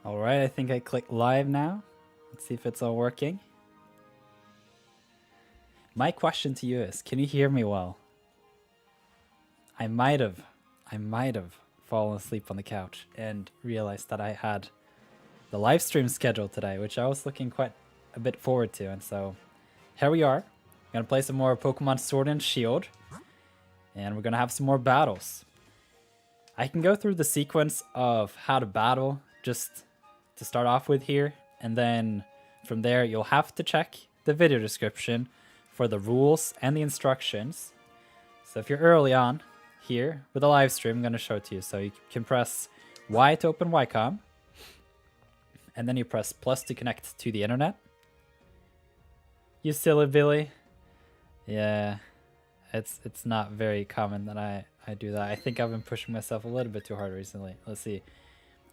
Alright, I think I click live now. Let's see if it's all working. My question to you is, can you hear me well? I might have fallen asleep on the couch and realized that I had the live stream scheduled today, which I was looking quite a bit forward to. And so here we are. I'm gonna play some more Pokemon Sword and Shield, and we're gonna have some more battles. I can go through the sequence of how to battle just to start off with here, and then from there you'll have to check the video description for the rules and the instructions. So if you're early on here with a live stream, I'm going to show it to you. So you can press Y to open Y-COMM, and then you press plus to connect to the internet. You silly Billy. Yeah, it's not very common that I do that. I think I've been pushing myself a little bit too hard recently. Let's see.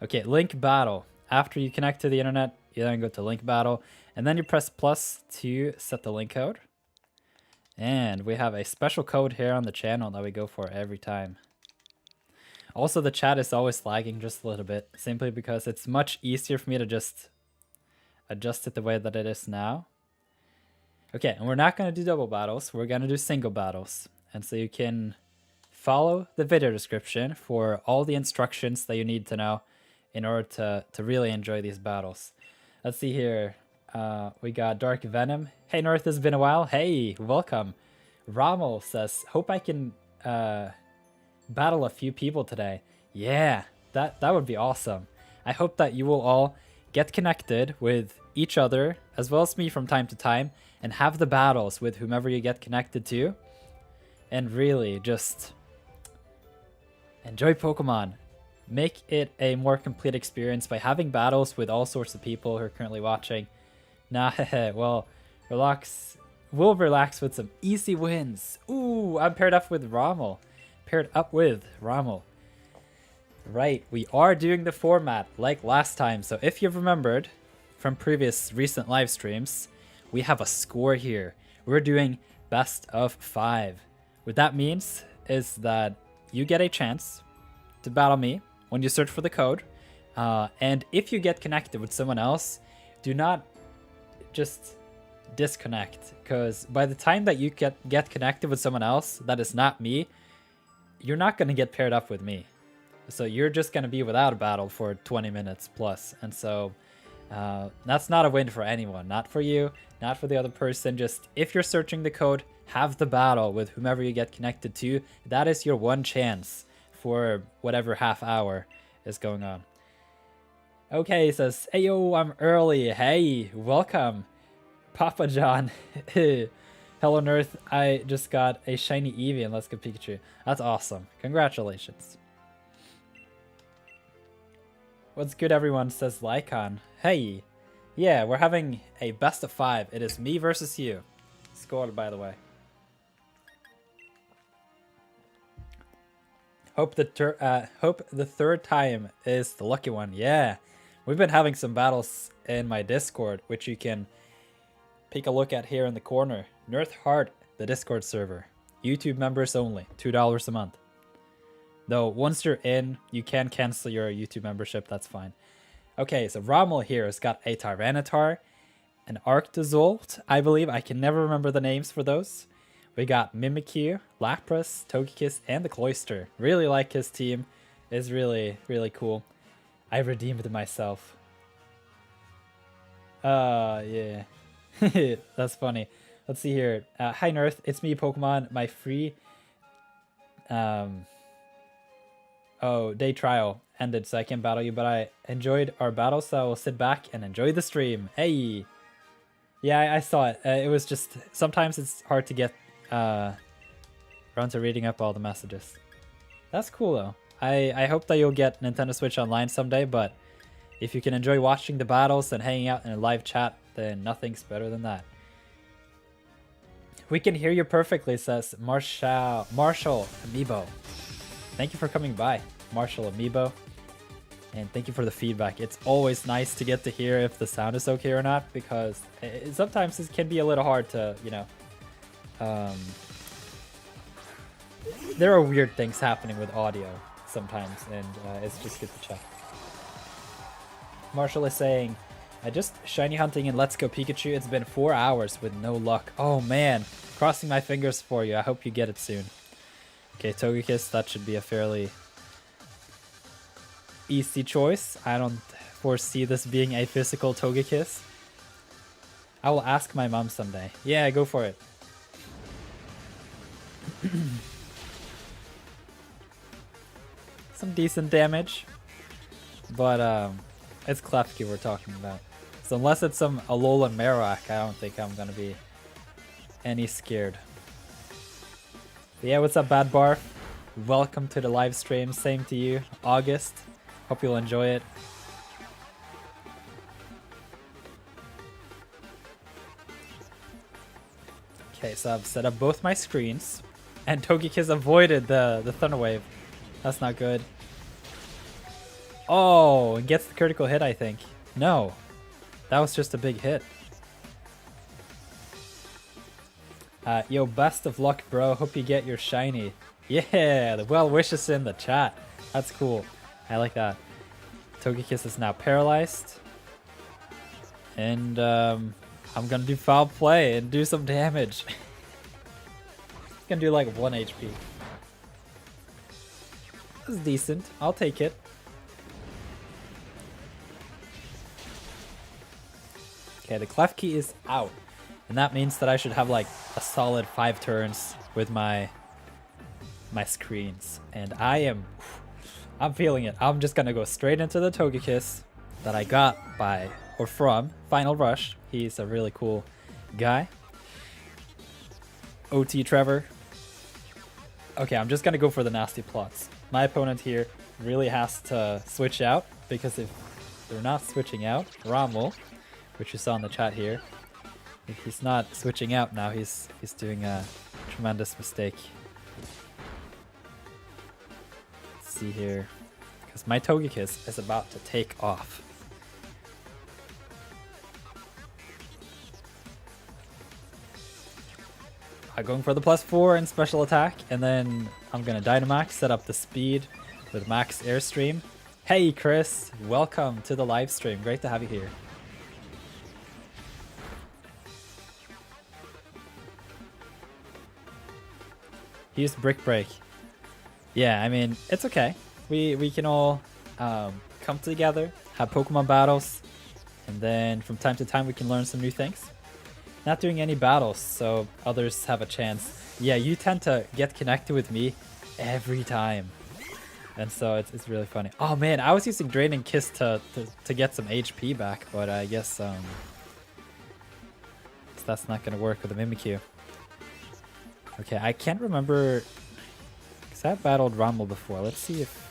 Okay, link battle. After you connect to the internet, you then go to link battle, and then you press plus to set the link code. And we have a special code here on the channel that we go for every time. Also, the chat is always lagging just a little bit, simply because it's much easier for me to just adjust it the way that it is now. Okay, and we're not going to do double battles, we're going to do single battles. And so you can follow the video description for all the instructions that you need to know in order to really enjoy these battles. Let's see here. We got Dark Venom. Hey North, it's been a while. Hey, welcome. Rommel says, hope I can battle a few people today. Yeah, that would be awesome. I hope that you will all get connected with each other as well as me from time to time and have the battles with whomever you get connected to, and really just enjoy Pokemon. Make it a more complete experience by having battles with all sorts of people who are currently watching. Nah, well, we'll relax with some easy wins. Ooh, I'm paired up with Rommel. Right, we are doing the format like last time. So if you've remembered from previous recent live streams, we have a score here. We're doing best of 5. What that means is that you get a chance to battle me when you search for the code. And if you get connected with someone else, do not just disconnect, because by the time that you get connected with someone else that is not me, you're not going to get paired up with me. So you're just going to be without a battle for 20 minutes plus. And so that's not a win for anyone. Not for you, not for the other person. Just if you're searching the code, have the battle with whomever you get connected to. That is your one chance for whatever half hour is going on. Okay, he says, hey yo, I'm early. Hey, welcome. Papa John. Hello Nirth, I just got a shiny Eevee and Let's Go Pikachu. That's awesome. Congratulations. What's good everyone, says Lycon. Hey. Yeah, we're having a best of 5. It is me versus you. Scored, by the way. Hope the third time is the lucky one. Yeah. We've been having some battles in my Discord, which you can take a look at here in the corner. NIRTHEART, the Discord server. YouTube members only, $2 a month. Though once you're in, you can cancel your YouTube membership, that's fine. Okay, so Rommel here has got a Tyranitar, an Arctozolt, I believe. I can never remember the names for those. We got Mimikyu, Lapras, Togekiss, and the Cloyster. Really like his team. It's really, really cool. I redeemed myself. Yeah. That's funny. Let's see here. Hi Nirth, it's me Pokemon. My free day trial ended so I can't battle you, but I enjoyed our battle, so I will sit back and enjoy the stream. Hey! Yeah, I saw it. It was just, sometimes it's hard to get around to reading up all the messages. That's cool though. I hope that you'll get Nintendo Switch Online someday, but if you can enjoy watching the battles and hanging out in a live chat, then nothing's better than that. We can hear you perfectly, says Marshall Amiibo. Thank you for coming by, Marshall Amiibo. And thank you for the feedback. It's always nice to get to hear if the sound is okay or not, because sometimes it can be a little hard to, you know, there are weird things happening with audio sometimes, and it's just good to check. Marshall is saying, I just shiny hunting in Let's Go Pikachu. It's been 4 hours with no luck. Oh man, crossing my fingers for you. I hope you get it soon. Okay, Togekiss, that should be a fairly easy choice. I don't foresee this being a physical Togekiss. I will ask my mom someday. Yeah, go for it. Some decent damage, but it's Klefki we're talking about. So unless it's some Alolan Marowak, I don't think I'm gonna be any scared. But yeah, what's up, Bad Barf? Welcome to the live stream. Same to you, August. Hope you'll enjoy it. Okay, so I've set up both my screens, and Togekiss avoided the Thunder Wave. That's not good. Oh, and gets the critical hit, I think. No, that was just a big hit. Yo, best of luck, bro. Hope you get your shiny. Yeah, the well wishes in the chat. That's cool. I like that. Togekiss is now paralyzed. And I'm gonna do foul play and do some damage. Gonna do like 1 HP. That's decent. I'll take it. Okay, the Klefki is out. And that means that I should have like a solid 5 turns with my screens. And I'm feeling it. I'm just gonna go straight into the Togekiss that I got from Final Rush. He's a really cool guy. OT Trevor. Okay, I'm just gonna go for the nasty plots. My opponent here really has to switch out, because if they're not switching out, Rommel, which you saw in the chat here, if he's not switching out now, he's doing a tremendous mistake. Let's see here, because my Togekiss is about to take off. I'm going for the +4 in special attack, and then I'm gonna Dynamax, set up the speed with max airstream. Hey Chris, welcome to the live stream. Great to have you here. He used Brick Break. Yeah, I mean, it's okay. We can all come together, have Pokemon battles, and then from time to time we can learn some new things. Not doing any battles, so others have a chance. Yeah, you tend to get connected with me every time. And so it's really funny. Oh man, I was using Draining Kiss to get some HP back, but I guess that's not gonna work with a Mimikyu. Okay, I can't remember, because I've battled Rommel before. Let's see if...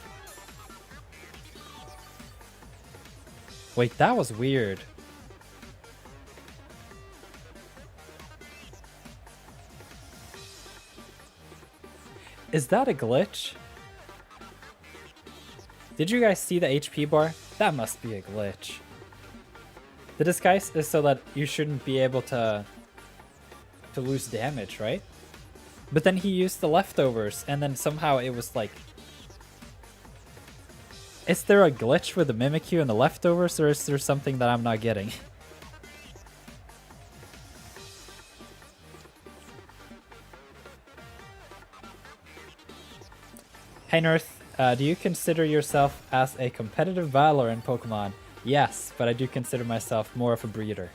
Wait, that was weird. Is that a glitch? Did you guys see the HP bar? That must be a glitch. The disguise is so that you shouldn't be able to lose damage, right? But then he used the leftovers, and then somehow it was like... Is there a glitch with the Mimikyu and the leftovers, or is there something that I'm not getting? Hey Nirth, do you consider yourself as a competitive battler in Pokemon? Yes, but I do consider myself more of a breeder.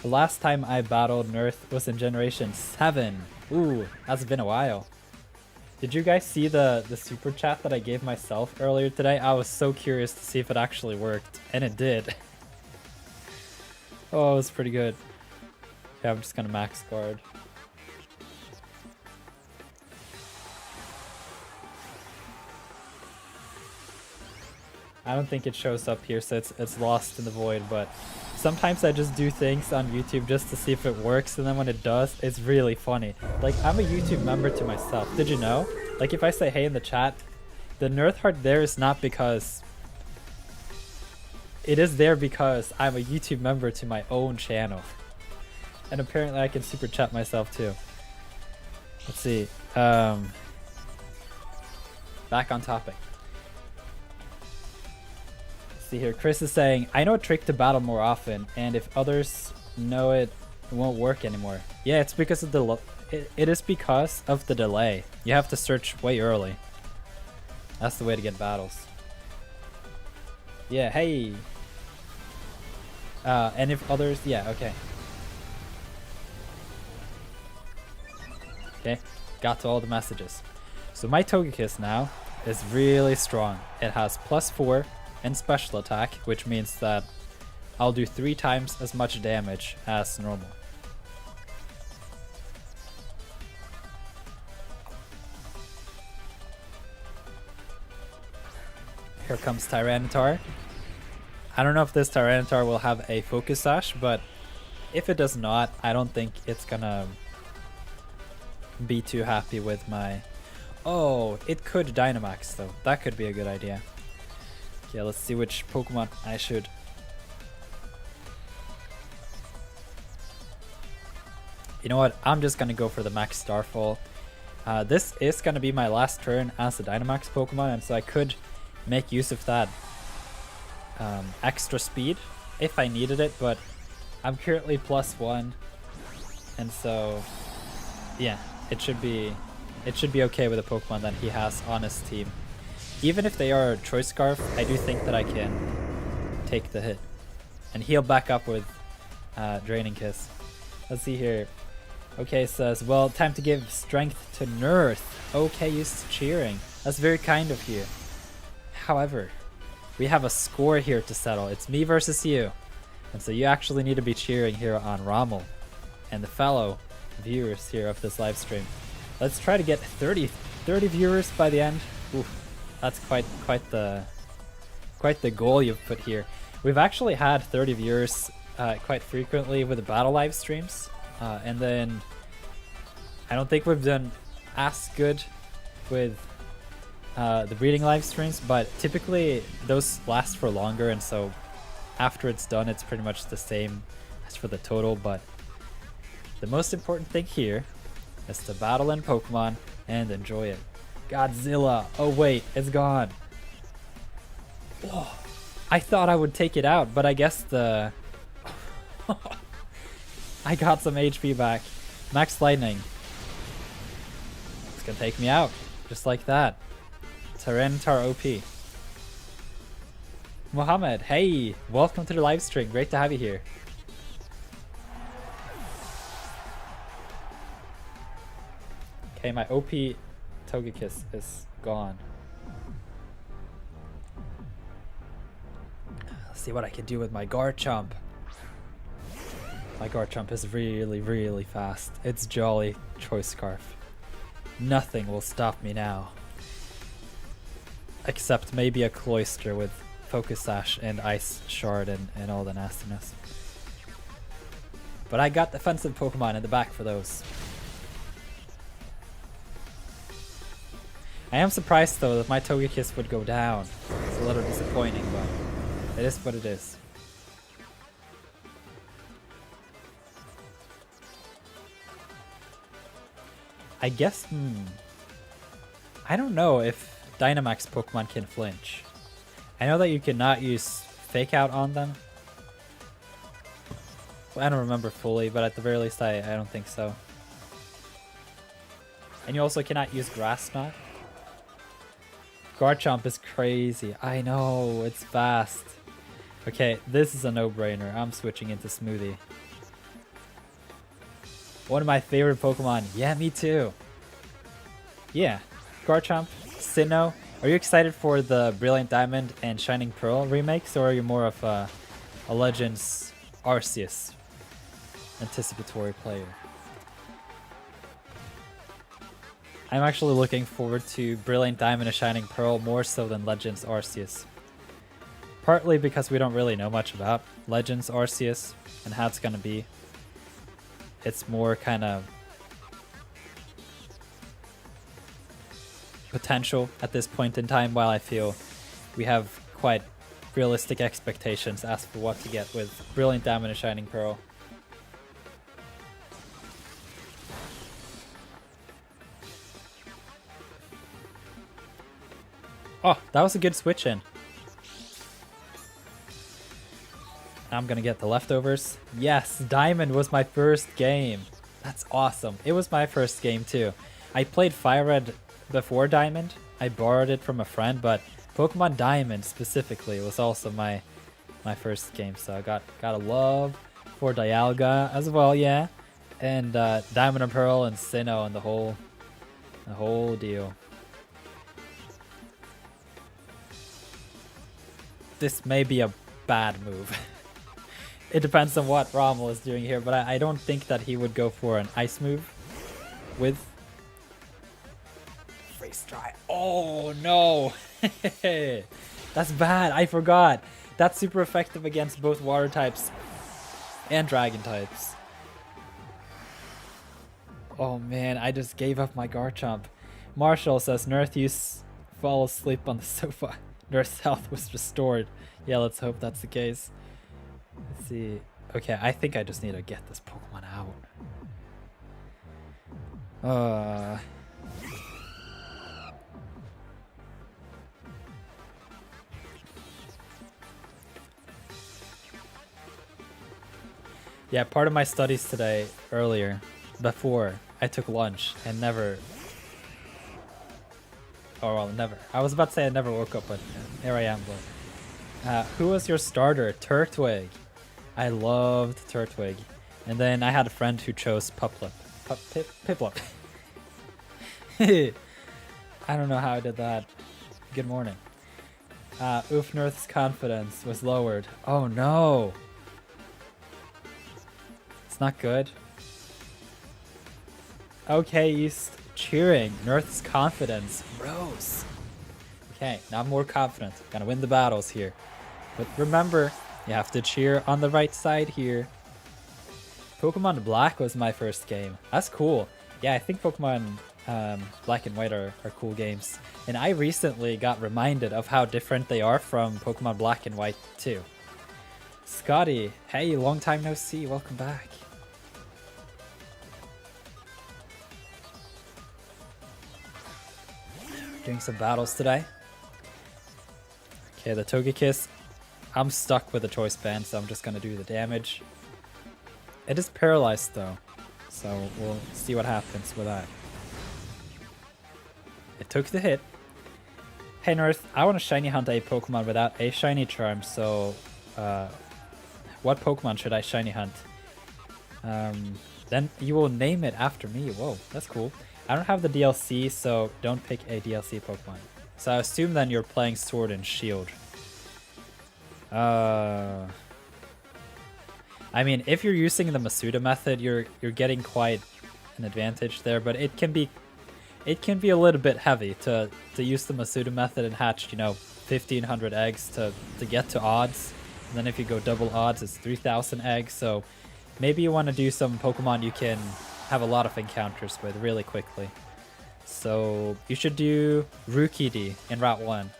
The last time I battled Nirth was in Generation 7. Ooh, that's been a while. Did you guys see the super chat that I gave myself earlier today? I was so curious to see if it actually worked, and it did. Oh, it was pretty good. Okay, I'm just gonna max guard. I don't think it shows up here, so it's lost in the void, but sometimes I just do things on YouTube just to see if it works, and then when it does, it's really funny. Like, I'm a YouTube member to myself. Did you know? Like, if I say hey in the chat, the NIRTHEART there is not because... It is there because I'm a YouTube member to my own channel. And apparently I can super chat myself too. Let's see. back on topic. See here, Chris is saying, I know a trick to battle more often, and if others know it, it won't work anymore. Yeah, it's because of the it is because of the delay. You have to search way early. That's the way to get battles. Yeah, hey. And if others, yeah, okay. Okay, got to all the messages. So my Togekiss now is really strong. It has +4 and special attack, which means that I'll do 3 times as much damage as normal. Here comes Tyranitar. I don't know if this Tyranitar will have a Focus Sash, but if it does not, I don't think it's gonna be too happy with my... Oh, it could Dynamax though. That could be a good idea. Okay, let's see which Pokemon I should... You know what? I'm just gonna go for the Max Starfall. This is gonna be my last turn as a Dynamax Pokemon, and so I could make use of that extra speed if I needed it, but I'm currently +1, and so yeah, it should be okay with the Pokemon that he has on his team. Even if they are Choice Scarf, I do think that I can take the hit, and he'll back up with Draining Kiss. Let's see here. Okay, says, well, time to give strength to Nirth. Okay, used to cheering. That's very kind of you. However, we have a score here to settle. It's me versus you. And so you actually need to be cheering here on Rommel and the fellow viewers here of this live stream. Let's try to get 30 viewers by the end. Oof, that's quite the goal you've put here. We've actually had 30 viewers quite frequently with the battle live streams. And then I don't think we've done as good with the breeding live streams, but typically those last for longer, and so after it's done it's pretty much the same as for the total. But the most important thing here is to battle in Pokemon and enjoy it. Godzilla, oh wait, it's gone. Oh, I thought I would take it out, but I guess the I got some HP back. Max Lightning. It's gonna take me out just like that. Tyranitar OP. Mohammed, hey, welcome to the live stream. Great to have you here. Okay, my OP Togekiss is gone. Let's see what I can do with my Garchomp. My Garchomp is really, really fast. It's jolly Choice Scarf. Nothing will stop me now. Except maybe a Cloyster with Focus Sash and Ice Shard and all the nastiness. But I got defensive Pokemon in the back for those. I am surprised though that my Togekiss would go down. It's a little disappointing, but it is what it is. I guess, I don't know if Dynamax Pokemon can flinch. I know that you cannot use Fake Out on them. Well, I don't remember fully, but at the very least I don't think so. And you also cannot use Grass Knot. Garchomp is crazy. I know, it's fast. Okay, this is a no-brainer. I'm switching into Smoothie. One of my favorite Pokemon. Yeah, me too. Yeah, Garchomp, Sinnoh. Are you excited for the Brilliant Diamond and Shining Pearl remakes, or are you more of a Legends Arceus anticipatory player? I'm actually looking forward to Brilliant Diamond and Shining Pearl more so than Legends Arceus. Partly because we don't really know much about Legends Arceus and how it's going to be. It's more kind of potential at this point in time, while I feel we have quite realistic expectations as for what to get with Brilliant Diamond and Shining Pearl. Oh, that was a good switch in. I'm gonna get the leftovers. Yes, Diamond was my first game. That's awesome. It was my first game too. I played Fire Red before Diamond. I borrowed it from a friend, but Pokemon Diamond specifically was also my first game. So I got a love for Dialga as well, yeah. And Diamond and Pearl and Sinnoh and the whole deal. This may be a bad move. It depends on what Rommel is doing here, but I don't think that he would go for an ice move with Freeze Dry. Oh no! That's bad, I forgot. That's super effective against both water types and dragon types. Oh man, I just gave up my Garchomp. Marshall says, Nirth, you fall asleep on the sofa. Nirth's health was restored. Yeah, let's hope that's the case. Let's see. Okay, I think I just need to get this Pokemon out. Yeah, part of my studies today, earlier, before I took lunch and never... Oh, well, never. I was about to say I never woke up, but here I am. But who was your starter? Turtwig. I loved Turtwig. And then I had a friend who chose Piplup. Piplup. I don't know how I did that. Good morning. Nirth's confidence was lowered. Oh no. It's not good. Okay, he's cheering. Nirth's confidence rose. Okay, now I'm more confident. Gonna win the battles here. But remember, you have to cheer on the right side here. Pokemon Black was my first game. That's cool. Yeah, I think Pokemon Black and White are cool games. And I recently got reminded of how different they are from Pokemon Black and White too. Scotty, hey, long time no see. Welcome back. Doing some battles today. Okay, the Togekiss. I'm stuck with the Choice Band, so I'm just gonna do the damage. It is paralyzed though, so we'll see what happens with that. It took the hit. Hey Nirth, I want to shiny hunt a Pokemon without a shiny charm, so what Pokemon should I shiny hunt? Then you will name it after me. Whoa, that's cool. I don't have the DLC, so don't pick a DLC Pokemon. So I assume then you're playing Sword and Shield. I mean, if you're using the Masuda method, you're getting quite an advantage there, but it can be a little bit heavy to use the Masuda method and hatch, you know, 1,500 eggs to get to odds. And then if you go double odds, it's 3,000 eggs. So maybe you want to do some Pokemon you can have a lot of encounters with really quickly. So you should do Rukidi in Route 1.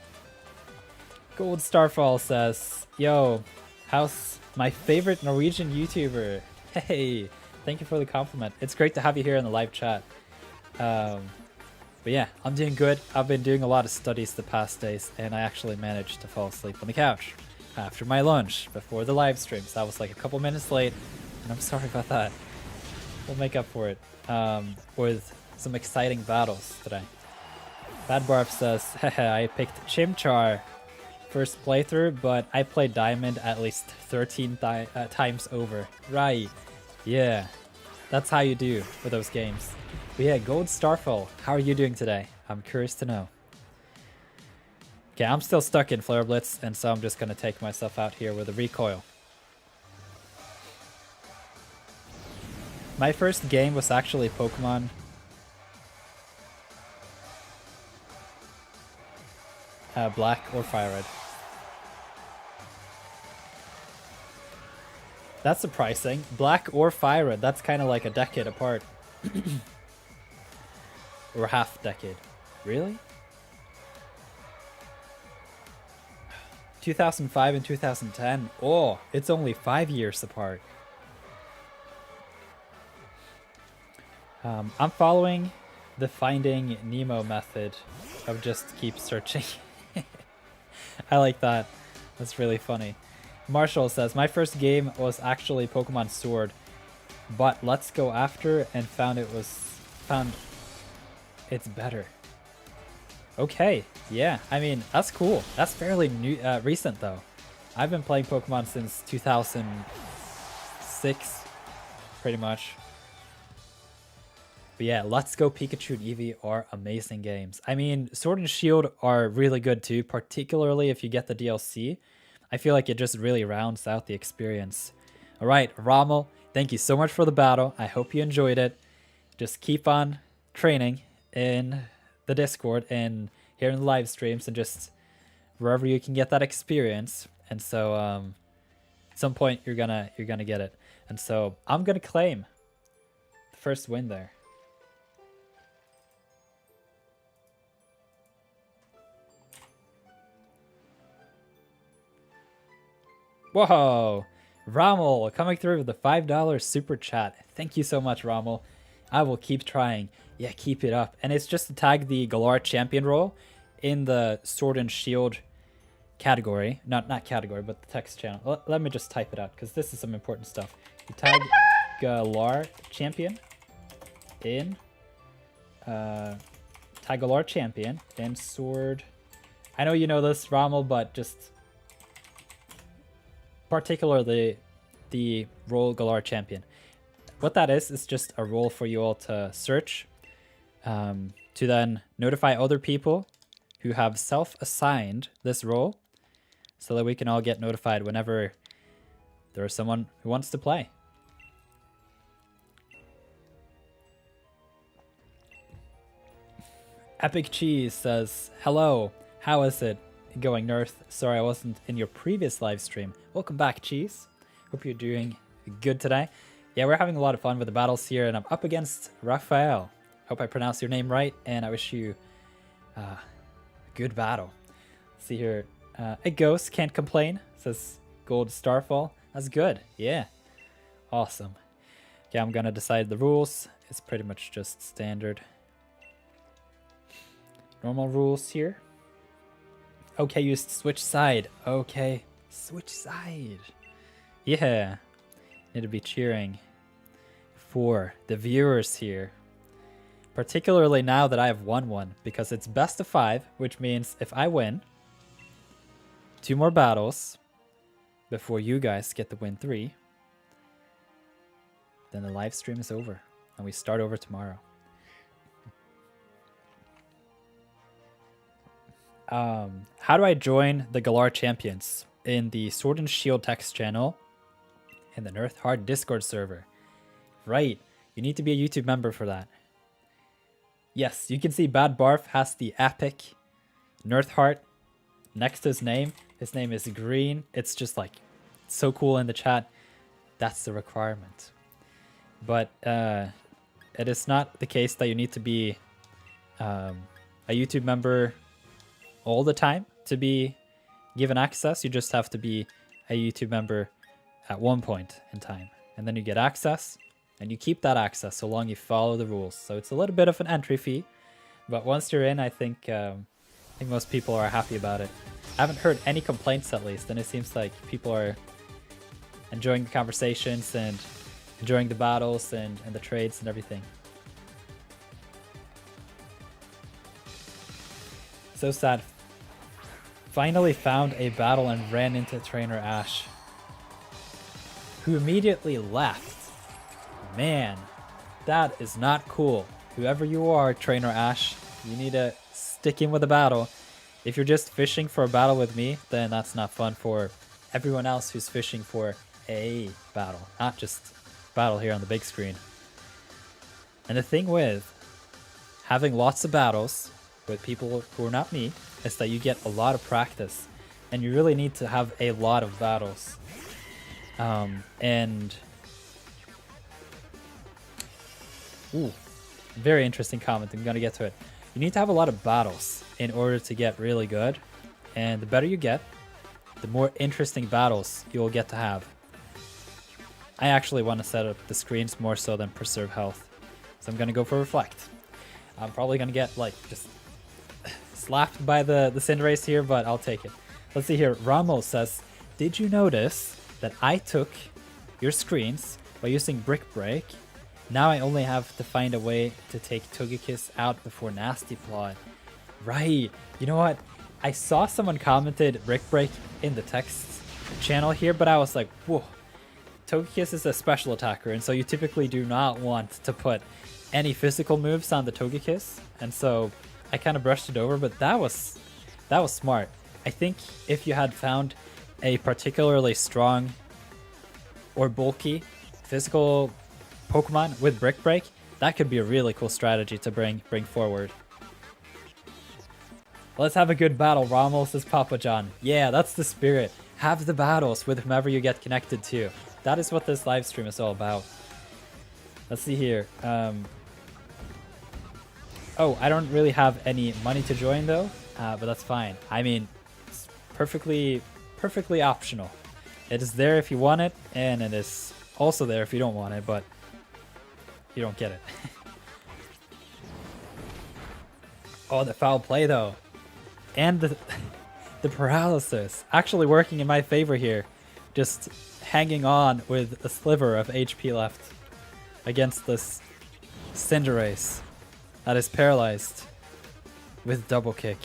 Gold Starfall says, yo, how's my favorite Norwegian YouTuber? Hey, thank you for the compliment. It's great to have you here in the live chat. But yeah, I'm doing good. I've been doing a lot of studies the past days, and I actually managed to fall asleep on the couch after my lunch before the live stream. So I was like a couple minutes late, and I'm sorry about that. We'll make up for it with some exciting battles today. Bad Barf says, haha, I picked Chimchar first playthrough, but I played Diamond at least 13 times over. Right. Yeah. That's how you do with those games. But yeah, Gold Starfall, how are you doing today? I'm curious to know. Okay, I'm still stuck in Flare Blitz, and so I'm just going to take myself out here with a Recoil. My first game was actually Pokemon Black or Fire Red. That's surprising. Black or Fire Red, that's kind of like a decade apart. Or half decade. Really? 2005 and 2010. Oh, it's only 5 years apart. I'm following the Finding Nemo method of just keep searching. I like that. That's really funny. Marshall says, my first game was actually Pokemon Sword, but Let's Go after and found it's better. Okay, yeah, I mean, that's cool. That's fairly new, recent though. I've been playing Pokemon since 2006, pretty much. But yeah, Let's Go Pikachu and Eevee are amazing games. I mean, Sword and Shield are really good too, particularly if you get the DLC. I feel like it just really rounds out the experience. All right, Rommel, thank you so much for the battle. I hope you enjoyed it. Just keep on training in the Discord and here in the live streams and just wherever you can get that experience. And so at some point you're gonna get it. And so I'm gonna claim the first win there. Whoa, Rommel coming through with the $5 super chat. Thank you so much, Rommel. I will keep trying. Yeah, keep it up. And it's just to tag the Galar champion role in the Sword and Shield category. Not category, but the text channel. Let me just type it out because this is some important stuff. You tag Galar champion in tag Galar champion in Sword. I know you know this, Rommel, but just particularly the role Galar champion. What that is just a role for you all to search to then notify other people who have self-assigned this role so that we can all get notified whenever there is someone who wants to play. Epic Cheese says, hello, how is it going, Nirth? Sorry I wasn't in your previous live stream. Welcome back, Cheese. Hope you're doing good today. Yeah, we're having a lot of fun with the battles here, and I'm up against Raphael. Hope I pronounced your name right, and I wish you a good battle. Let's see here. A ghost can't complain, says Gold Starfall. That's good. Yeah. Awesome. Okay, I'm gonna decide the rules. It's pretty much just standard normal rules here. Okay, you switch side. Okay, switch side. Yeah. Need to be cheering for the viewers here. Particularly now that I have won one, because it's best of 5, which means if I win 2 more battles before you guys get to win 3, then the live stream is over and we start over tomorrow. How do I join the Galar Champions? In the Sword and Shield text channel in the NIRTHEART Discord server. Right, you need to be a YouTube member for that. Yes, you can see Bad Barf has the epic NIRTHEART next to his name. His name is green. It's just like so cool in the chat. That's the requirement. But it is not the case that you need to be a YouTube member all the time to be given access. You just have to be a YouTube member at one point in time, and then you get access, and you keep that access so long you follow the rules. So it's a little bit of an entry fee, but once you're in, I think most people are happy about it. I haven't heard any complaints, at least, and it seems like people are enjoying the conversations and enjoying the battles and the trades and everything. So sad. Finally found a battle and ran into Trainer Ash, who immediately left. Man, that is not cool. Whoever you are, Trainer Ash, you need to stick in with the battle. If you're just fishing for a battle with me, then that's not fun for everyone else who's fishing for a battle, not just battle here on the big screen. And the thing with having lots of battles with people who are not me is that you get a lot of practice, and you really need to have a lot of battles. Very interesting comment. I'm gonna get to it. You need to have a lot of battles in order to get really good, and the better you get, the more interesting battles you'll get to have. I actually want to set up the screens more so than preserve health, so I'm gonna go for Reflect. I'm probably gonna get like just slapped by the Cinderace here, but I'll take it. Let's see here. Rommel says, did you notice that I took your screens by using Brick Break? Now I only have to find a way to take Togekiss out before Nasty Plot. Right. You know what? I saw someone commented Brick Break in the text channel here, but I was like, whoa. Togekiss is a special attacker, and so you typically do not want to put any physical moves on the Togekiss. And so I kind of brushed it over, but that was smart. I think if you had found a particularly strong or bulky physical Pokemon with Brick Break, that could be a really cool strategy to bring forward. Let's have a good battle, Rommel, says Papa John. Yeah, that's the spirit. Have the battles with whomever you get connected to. That is what this live stream is all about. Let's see here. Oh, I don't really have any money to join though, but that's fine. I mean, it's perfectly optional. It is there if you want it, and it is also there if you don't want it, but you don't get it. Oh, the foul play though. And the paralysis actually working in my favor here. Just hanging on with a sliver of HP left against this Cinderace that is paralyzed with double kick.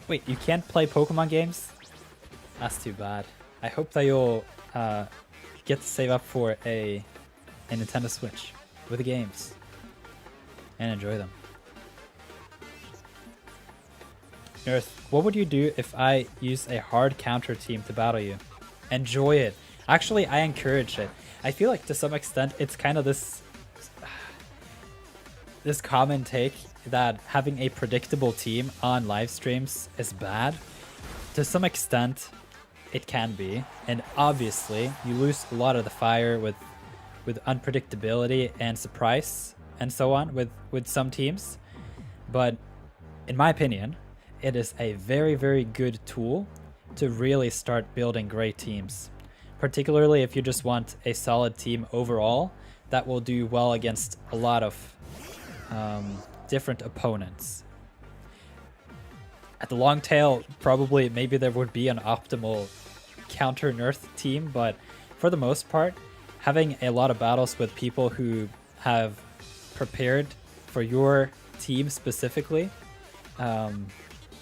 Wait, you can't play Pokemon games? That's too bad. I hope that you'll get to save up for a Nintendo Switch with the games and enjoy them. Nirth, what would you do if I use a hard counter team to battle you? Enjoy it. Actually, I encourage it. I feel like to some extent it's kind of this common take that having a predictable team on live streams is bad. To some extent, it can be, and obviously you lose a lot of the fire with unpredictability and surprise and so on with some teams. But in my opinion, it is a very, very good tool to really start building great teams, particularly if you just want a solid team overall that will do well against a lot of different opponents. At the long tail, probably maybe there would be an optimal counter Nirth team, but for the most part, having a lot of battles with people who have prepared for your team specifically,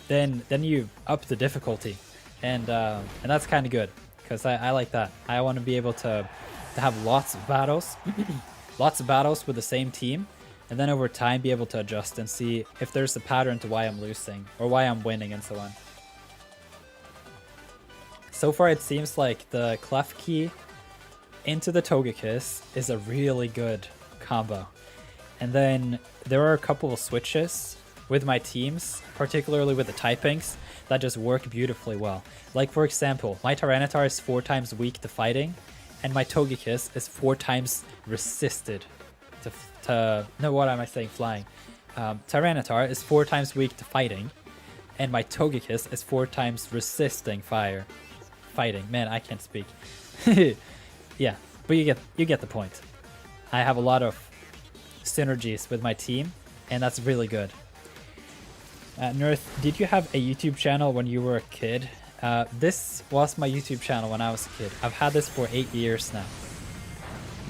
then you up the difficulty, and that's kind of good, because I like that. I want to be able to have lots of battles, lots of battles with the same team, and then over time be able to adjust and see if there's a pattern to why I'm losing or why I'm winning and so on. So far it seems like the Clef Key into the Togekiss is a really good combo. And then there are a couple of switches with my teams, particularly with the typings, that just work beautifully well. Like for example, my Tyranitar is 4 times weak to fighting, and my Togekiss is 4 times resisted to no, what am I saying? Flying. Tyranitar is 4 times weak to fighting, and my Togekiss is 4 times resisting fighting. Man, I can't speak. Yeah, but you get the point. I have a lot of synergies with my team, and that's really good. Nirth, did you have a YouTube channel when you were a kid? This was my YouTube channel when I was a kid. I've had this for 8 years now.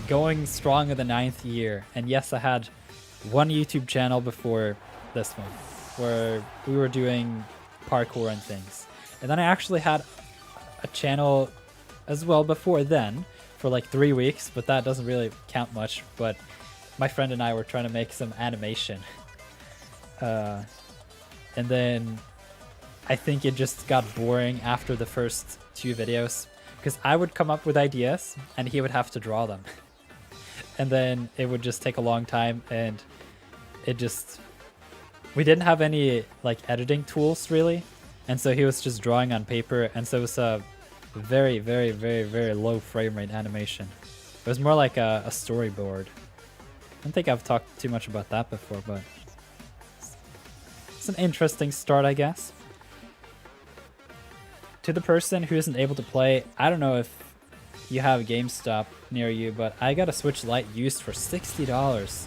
Going strong in the 9th year. And yes, I had one YouTube channel before this one, where we were doing parkour and things. And then I actually had a channel as well before then for like 3 weeks, but that doesn't really count much. But my friend and I were trying to make some animation. And then I think it just got boring after the first 2 videos, because I would come up with ideas and he would have to draw them. And then it would just take a long time, and we didn't have any like editing tools really, and so he was just drawing on paper, and so it was a very, very, very, very low frame rate animation. It was more like a storyboard. I don't think I've talked too much about that before, but it's an interesting start, I guess. To the person who isn't able to play, I don't know if you have a GameStop near you, but I got a Switch Lite used for $60.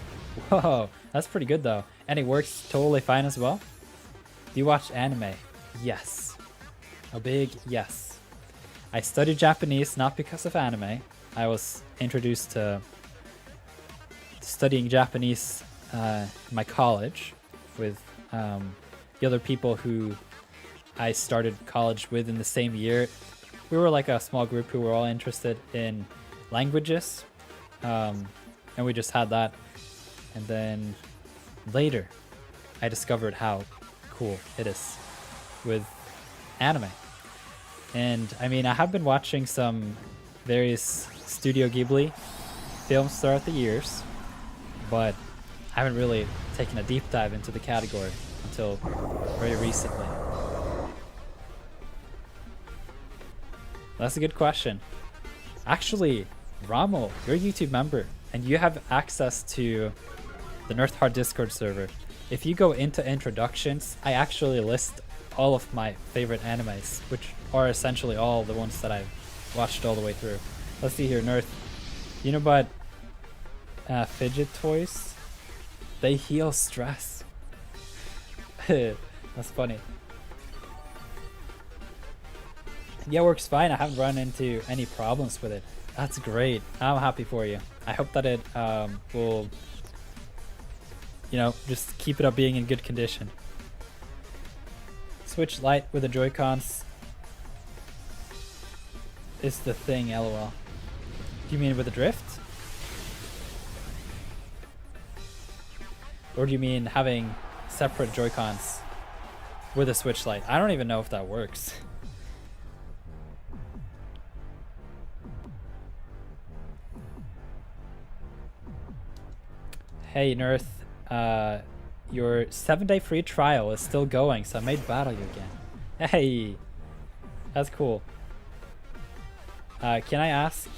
Whoa, that's pretty good though. And it works totally fine as well. Do you watch anime? Yes. A big yes. I studied Japanese not because of anime. I was introduced to studying Japanese in my college with the other people who I started college with in the same year. We were like a small group who were all interested in languages, and we just had that. And then later, I discovered how cool it is with anime. And I mean, I have been watching some various Studio Ghibli films throughout the years, but I haven't really taken a deep dive into the category until very recently. That's a good question. Actually, Ramo, you're a YouTube member, and you have access to the NIRTHEART Discord server. If you go into introductions, I actually list all of my favorite animes, which are essentially all the ones that I've watched all the way through. Let's see here, Nirth. You know about fidget toys? They heal stress. That's funny. Yeah, works fine. I haven't run into any problems with it. That's great. I'm happy for you. I hope that it will, you know, just keep it up being in good condition. Switch Lite with the Joy-Cons is the thing, lol. Do you mean with the drift? Or do you mean having separate Joy-Cons with a Switch Lite? I don't even know if that works. Hey Nirth, your 7-day free trial is still going, so I may battle you again. Hey, that's cool. Can I ask,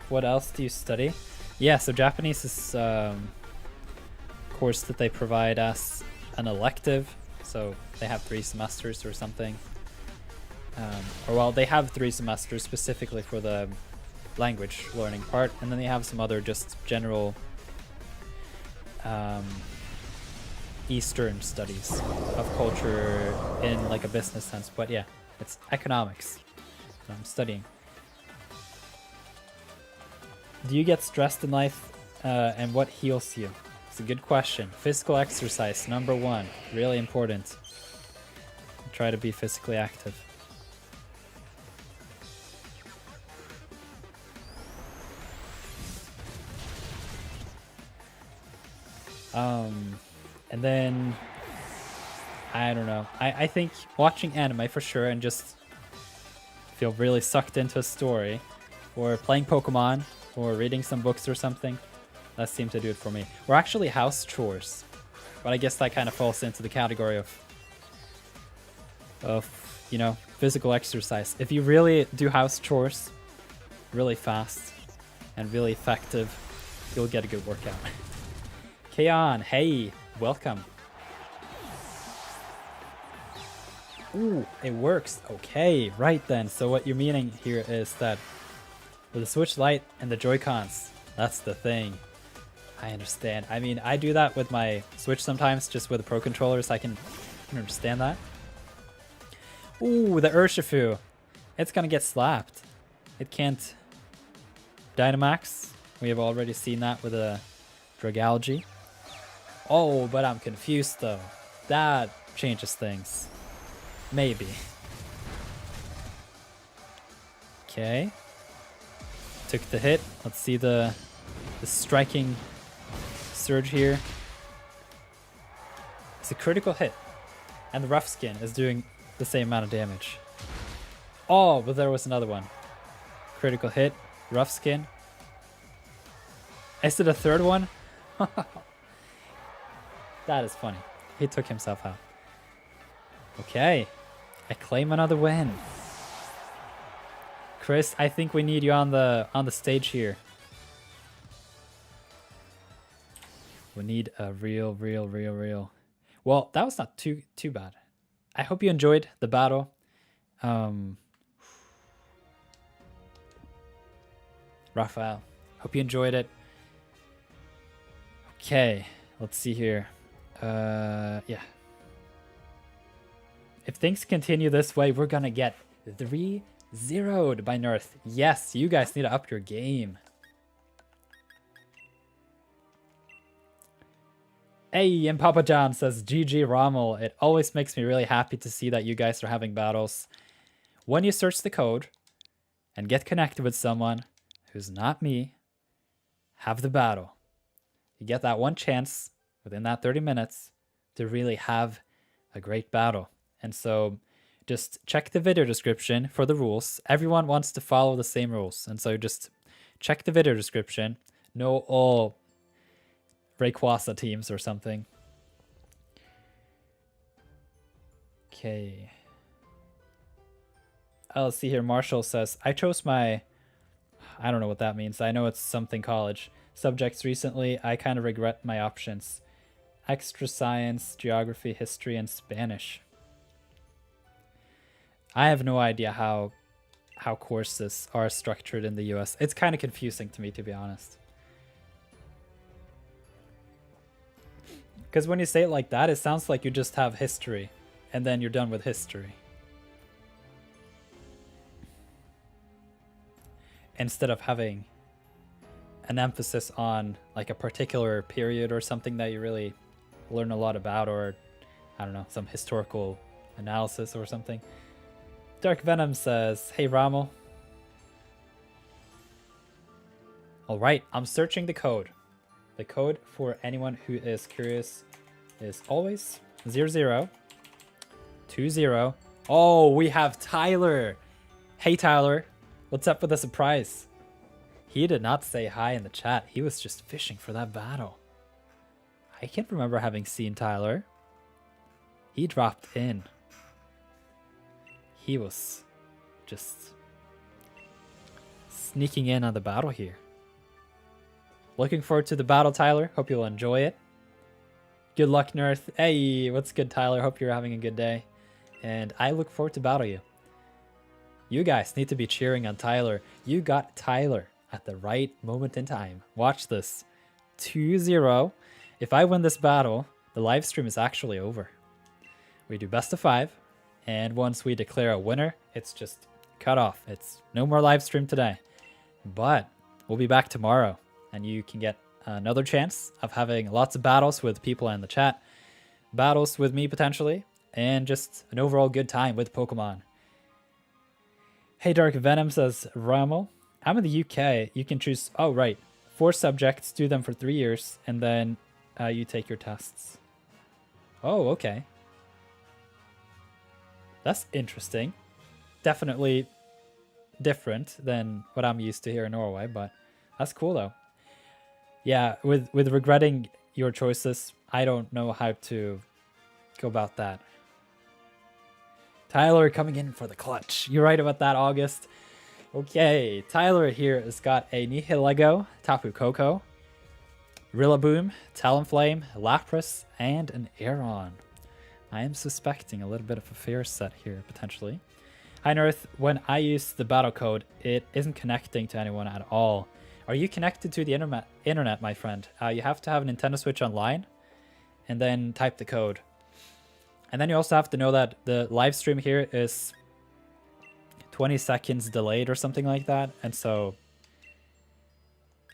what else do you study? Yeah, so Japanese is course that they provide as an elective, so they have 3 semesters or something. Or well, they have 3 semesters specifically for the language learning part, and then they have some other just general Eastern studies of culture in like a business sense. But yeah, it's economics that I'm studying. Do you get stressed in life, and what heals you? It's a good question. Physical exercise, number 1, really important. Try to be physically active. And then I don't know. I think watching anime for sure and just feel really sucked into a story, or playing Pokemon, or reading some books or something. That seemed to do it for me. Or actually house chores. But I guess that kind of falls into the category of you know, physical exercise. If you really do house chores really fast and really effective, you'll get a good workout. Kaon, hey, welcome. Ooh, it works. Okay, right then. So what you're meaning here is that with the Switch Lite and the Joy-Cons, that's the thing. I understand. I mean, I do that with my Switch sometimes, just with the Pro Controllers. I can understand that. Ooh, the Urshifu. It's gonna get slapped. It can't Dynamax. We have already seen that with a Dragalge. Oh, but I'm confused though. That changes things. Maybe. Okay. Took the hit. Let's see the striking surge here. It's a critical hit. And the rough skin is doing the same amount of damage. Oh, but there was another one. Critical hit. Rough skin. Is it a third one? That is funny. He took himself out. Okay. I claim another win. Chris, I think we need you on the stage here. We need a real. Well, that was not too bad. I hope you enjoyed the battle. Raphael, hope you enjoyed it. Okay, let's see here. Yeah. If things continue this way, we're gonna get 3-0'd by Nirth. Yes, you guys need to up your game. Hey, and Papa John says, GG Rommel. It always makes me really happy to see that you guys are having battles. When you search the code and get connected with someone who's not me, have the battle. You get that one chance within that 30 minutes to really have a great battle. And so just check the video description for the rules. Everyone wants to follow the same rules. And so just check the video description. Know all Rayquaza teams or something. Okay. Let's see here. Marshall says, I chose my, I don't know what that means. I know it's something college. Subjects recently. I kind of regret my options. Extra science, geography, history, and Spanish. I have no idea how courses are structured in the US. It's kind of confusing to me, to be honest. Because when you say it like that, it sounds like you just have history, and then you're done with history. Instead of having an emphasis on like a particular period or something that you really learn a lot about, or I don't know, some historical analysis or something. Dark Venom says, hey Rommel. Alright, I'm searching the code. The code for anyone who is curious is always 0020. Oh, we have Tyler. Hey Tyler, what's up with the surprise? He did not say hi in the chat. He was just fishing for that battle. I can't remember having seen Tyler. He dropped in. He was just sneaking in on the battle here. Looking forward to the battle, Tyler. Hope you'll enjoy it. Good luck, Nirth. Hey, what's good, Tyler? Hope you're having a good day. And I look forward to battle you. You guys need to be cheering on Tyler. You got Tyler at the right moment in time. Watch this. 2-0. If I win this battle, the live stream is actually over. We do best of 5. And once we declare a winner, it's just cut off. It's no more live stream today. But we'll be back tomorrow. And you can get another chance of having lots of battles with people in the chat. Battles with me, potentially. And just an overall good time with Pokemon. Hey, Dark Venom says, Rommel, I'm in the UK. You can choose, oh, right, 4 subjects, do them for 3 years, and then you take your tests. Oh, okay. That's interesting. Definitely different than what I'm used to here in Norway, but that's cool, though. Yeah, with regretting your choices, I don't know how to go about that. Tyler coming in for the clutch. You're right about that, August. Okay, Tyler here has got a Nihilego, Tapu Koko, Rillaboom, Talonflame, Lapras, and an Aeron. I am suspecting a little bit of a fair set here, potentially. Hi, Nirth. When I use the battle code, it isn't connecting to anyone at all. Are you connected to the internet, my friend? You have to have a Nintendo Switch online, and then type the code. And then you also have to know that the live stream here is 20 seconds delayed or something like that. And so,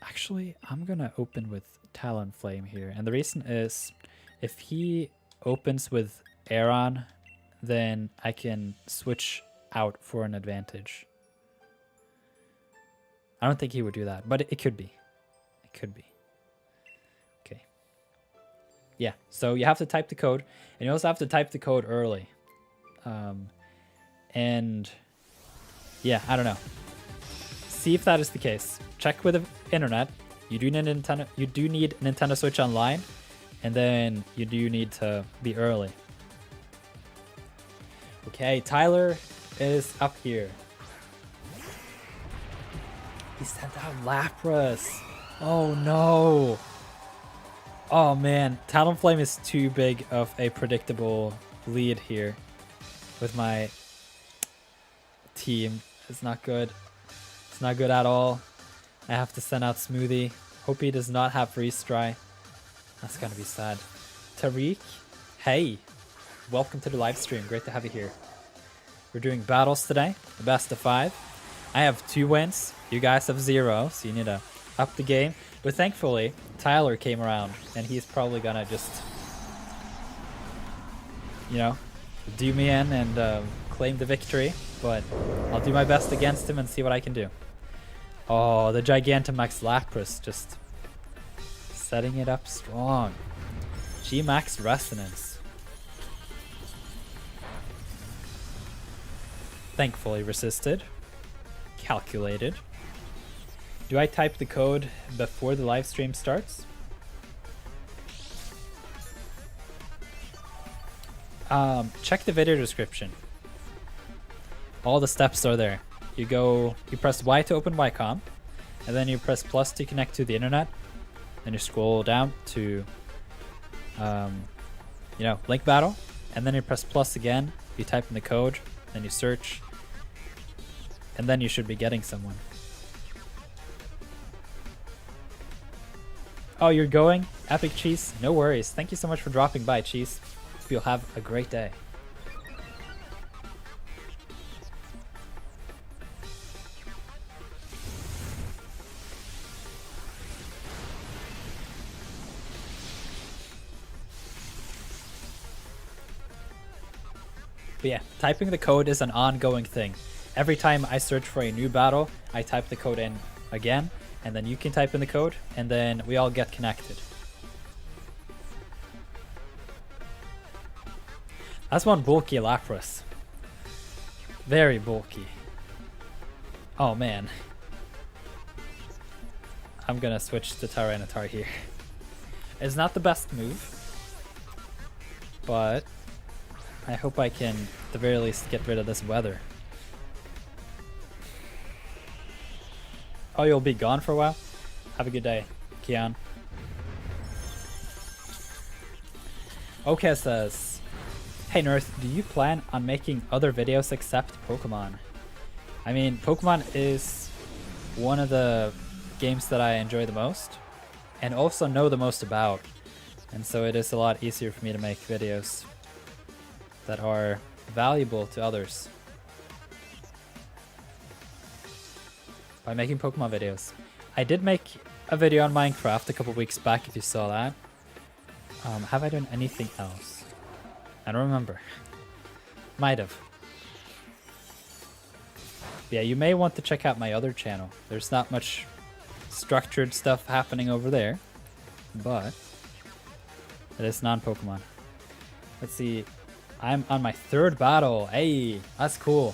actually, I'm going to open with Talonflame here. And the reason is, if he opens with Aeron, then I can switch out for an advantage. I don't think he would do that, but it could be. It could be. Okay. Yeah, so you have to type the code, and you also have to type the code early. And yeah, I don't know. See if that is the case. Check with the internet. You do need Nintendo Switch online, and then you do need to be early. Okay, Tyler is up here. He sent out Lapras. Oh no. Oh man, Talonflame is too big of a predictable lead here with my team. It's not good. It's not good at all. I have to send out Smoothie. Hope he does not have Freeze Dry. That's gonna be sad. Tariq, hey. welcome to the live stream. Great to have you here. We're doing battles today, the best of 5. I have 2 wins. You guys have 0, so you need to up the game. But thankfully, Tyler came around, and he's probably gonna just, you know, do me in and claim the victory. But I'll do my best against him and see what I can do. Oh, the Gigantamax Lapras just setting it up strong. G-Max Resonance. Thankfully resisted. Calculated. Do I type the code before the live stream starts? Check the video description. All the steps are there. You press Y to open Y-COMM, and then you press plus to connect to the internet. Then you scroll down to, link battle, and then you press plus again. You type in the code, then you search, and then you should be getting someone. Oh, you're going? Epic Cheese? No worries. Thank you so much for dropping by, Cheese. Hope you'll have a great day. But yeah, typing the code is an ongoing thing. Every time I search for a new battle, I type the code in again, and then you can type in the code, and then we all get connected. That's one bulky Lapras. Very bulky. Oh man. I'm gonna switch to Tyranitar here. It's not the best move, but I hope I can, at the very least, get rid of this weather. Oh, you'll be gone for a while? Have a good day, Kian. Okay says, hey Nirth, do you plan on making other videos except Pokemon? I mean, Pokemon is one of the games that I enjoy the most, and also know the most about. And so it is a lot easier for me to make videos that are valuable to others by making Pokemon videos. I did make a video on Minecraft a couple weeks back, if you saw that. Have I done anything else? I don't remember. Might have. Yeah, you may want to check out my other channel. There's not much structured stuff happening over there, but it is non-Pokemon. Let's see. I'm on my 3rd battle. Hey, that's cool.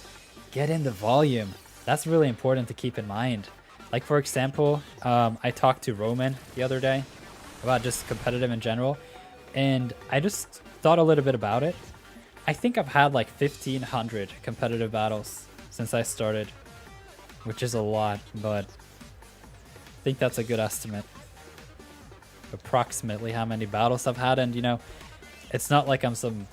Get in the volume. That's really important to keep in mind. Like, for example, I talked to Roman the other day about just competitive in general, and I just thought a little bit about it. I think I've had like 1,500 competitive battles since I started, which is a lot, but I think that's a good estimate. Approximately how many battles I've had, and you know, it's not like I'm some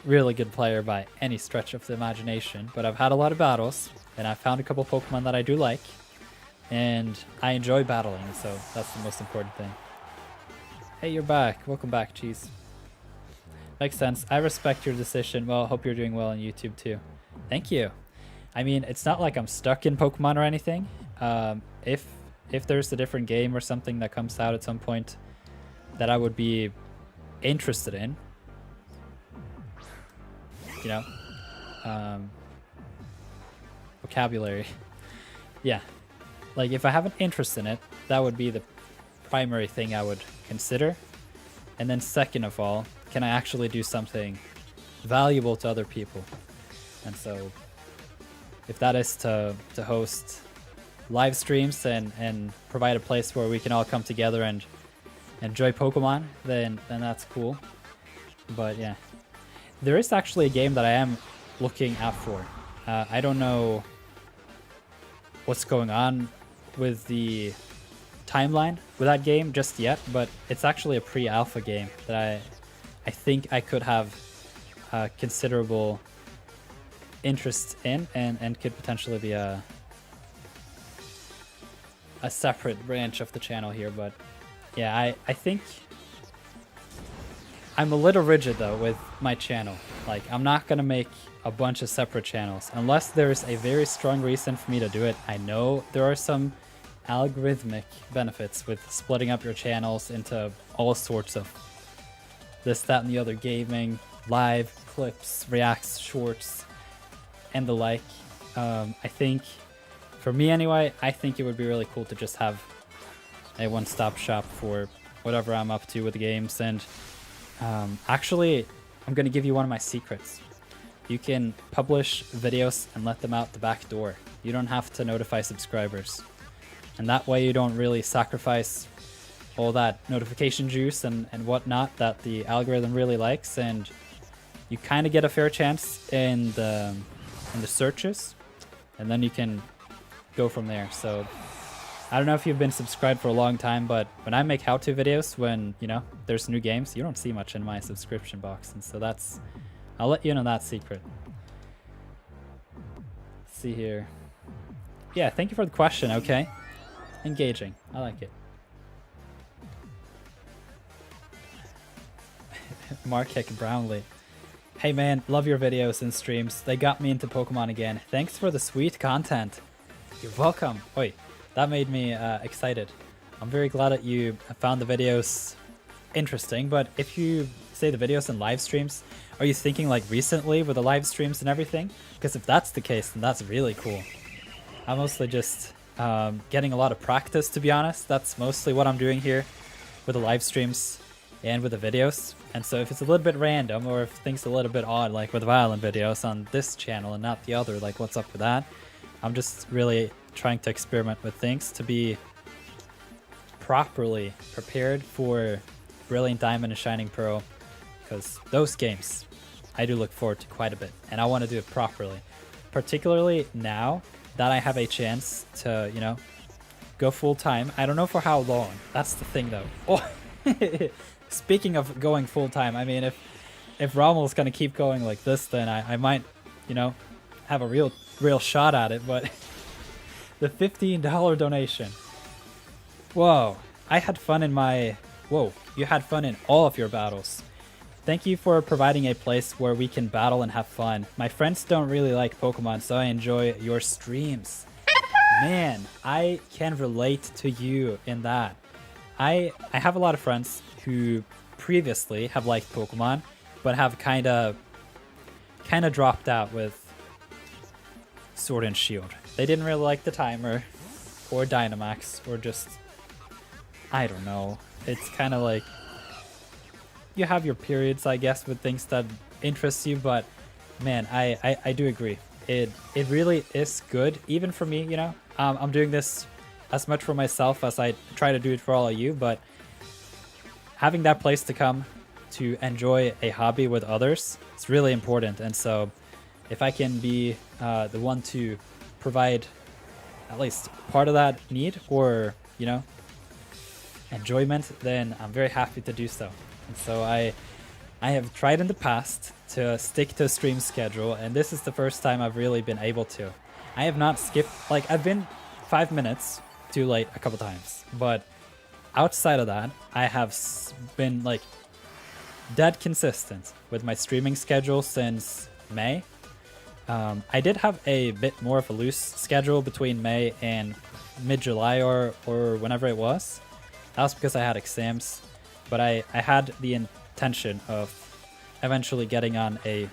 really good player by any stretch of the imagination, but I've had a lot of battles, and I found a couple Pokemon that I do like, and I enjoy battling, so that's the most important thing. Hey, you're back. Welcome back, Cheese. Makes sense. I respect your decision. Well, hope you're doing well on YouTube too. Thank you. I mean, it's not like I'm stuck in Pokemon or anything. If there's a different game or something that comes out at some point that I would be interested in, you know, vocabulary. Yeah, like if I have an interest in it, that would be the primary thing I would consider. And then second of all, can I actually do something valuable to other people? And so if that is to host live streams and provide a place where we can all come together and enjoy Pokemon, then that's cool. But yeah, there is actually a game that I am looking out for. I don't know what's going on with the timeline with that game just yet, but it's actually a pre-alpha game that I think I could have considerable interest in and could potentially be a separate branch of the channel here. But yeah, I think I'm a little rigid though with my channel. Like, I'm not gonna make a bunch of separate channels unless there's a very strong reason for me to do it. I know there are some algorithmic benefits with splitting up your channels into all sorts of this, that, and the other, gaming, live, clips, reacts, shorts, and the like. I think, for me anyway, I think it would be really cool to just have a one-stop shop for whatever I'm up to with the games. And actually, I'm going to give you one of my secrets. You can publish videos and let them out the back door. You don't have to notify subscribers. And that way you don't really sacrifice all that notification juice and whatnot that the algorithm really likes, and you kind of get a fair chance in the searches, and then you can go from there. So I don't know if you've been subscribed for a long time, but when I make how-to videos, when, you know, there's new games, you don't see much in my subscription box. And so that's, I'll let you in on that secret. Let's see here. Yeah, thank you for the question. Okay. Engaging. I like it. Mark Hick Brownlee. Hey man, love your videos and streams. They got me into Pokemon again. Thanks for the sweet content. You're welcome. Wait, that made me excited. I'm very glad that you found the videos interesting, but if you say the videos and live streams, are you thinking like recently with the live streams and everything? Because if that's the case, then that's really cool. I'm mostly just getting a lot of practice, to be honest. That's mostly what I'm doing here with the live streams and with the videos. And so if it's a little bit random, or if things are a little bit odd, like with violent videos on this channel and not the other, like what's up with that, I'm just really trying to experiment with things to be properly prepared for Brilliant Diamond and Shining Pearl, because those games I do look forward to quite a bit, and I want to do it properly, particularly now that I have a chance to, you know, go full time. I don't know for how long. That's the thing though. Oh, speaking of going full time, I mean, if Rommel's gonna keep going like this, then I might, you know, have a real shot at it. But the $15 donation. Whoa, I had fun in my... Whoa, you had fun in all of your battles. Thank you for providing a place where we can battle and have fun. My friends don't really like Pokemon, so I enjoy your streams. Man, I can relate to you in that. I have a lot of friends who previously have liked Pokemon, but have kind of dropped out with Sword and Shield. They didn't really like the timer, or Dynamax, or just, I don't know. It's kind of like, you have your periods, I guess, with things that interest you, but man, I do agree. It really is good, even for me, you know. I'm doing this as much for myself as I try to do it for all of you, but having that place to come to enjoy a hobby with others is really important. And so if I can be the one to provide at least part of that need, or, you know, enjoyment, then I'm very happy to do so. And so I have tried in the past to stick to a stream schedule, and this is the first time I've really been able to. I have not skipped, like, I've been 5 minutes too late a couple times, but outside of that, I have been like dead consistent with my streaming schedule since May. I did have a bit more of a loose schedule between May and mid-July or whenever it was. That was because I had exams, but I had the intention of eventually getting on a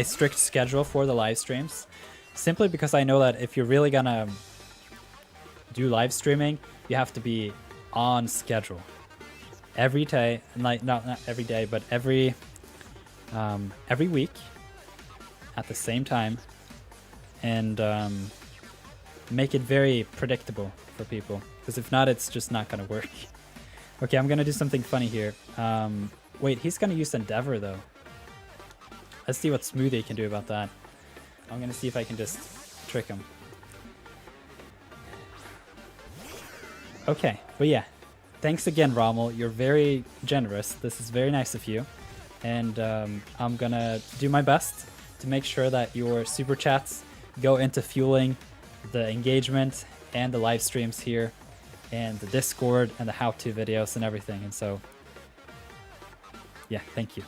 strict schedule for the live streams, simply because I know that if you're really gonna do live streaming, you have to be on schedule every day, like not every day, but every week at the same time, and make it very predictable for people, because if not, it's just not gonna work. Okay, I'm gonna do something funny here. Wait, he's gonna use Endeavor though. Let's see what Smoothie can do about that. I'm gonna see if I can just trick him. Okay, but yeah, thanks again, Rommel. You're very generous. This is very nice of you. And I'm gonna do my best to make sure that your super chats go into fueling the engagement and the live streams here, and the Discord and the how-to videos and everything. And so Yeah, thank you.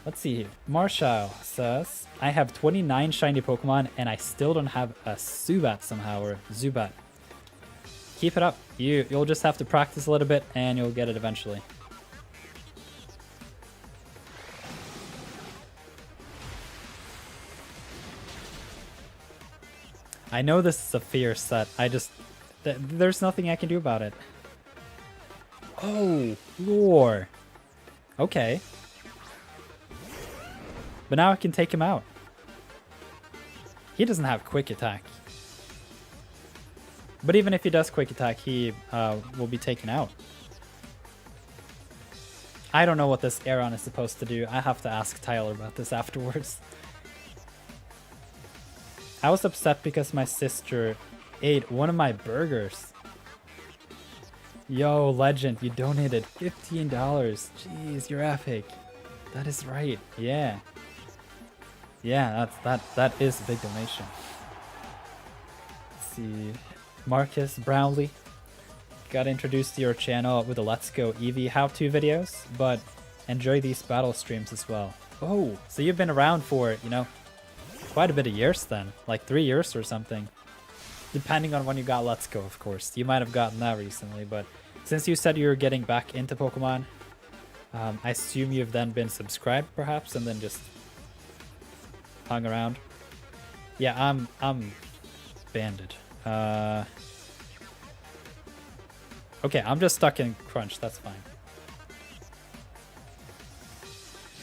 Let's see here. Marshall says, I have 29 shiny Pokemon and I still don't have a Zubat somehow, or Zubat. Keep it up. You'll just have to practice a little bit and you'll get it eventually. I know this is a fierce set. There's nothing I can do about it. Oh, roar. Okay. But now I can take him out. He doesn't have quick attack. But even if he does quick attack, he will be taken out. I don't know what this Aeron is supposed to do. I have to ask Tyler about this afterwards. I was upset because my sister ate one of my burgers. Yo, Legend, you donated $15. Jeez, you're epic. That is right. Yeah. Yeah, that is a big donation. Let's see. Marcus Brownlee got introduced to your channel with the Let's Go Eevee how-to videos, but enjoy these battle streams as well. Oh, so you've been around for, you know, quite a bit of years then, like 3 years or something. Depending on when you got Let's Go, of course. You might have gotten that recently, but since you said you were getting back into Pokemon, I assume you've then been subscribed perhaps and then just hung around. Yeah, I'm banded. Okay, I'm just stuck in Crunch, that's fine.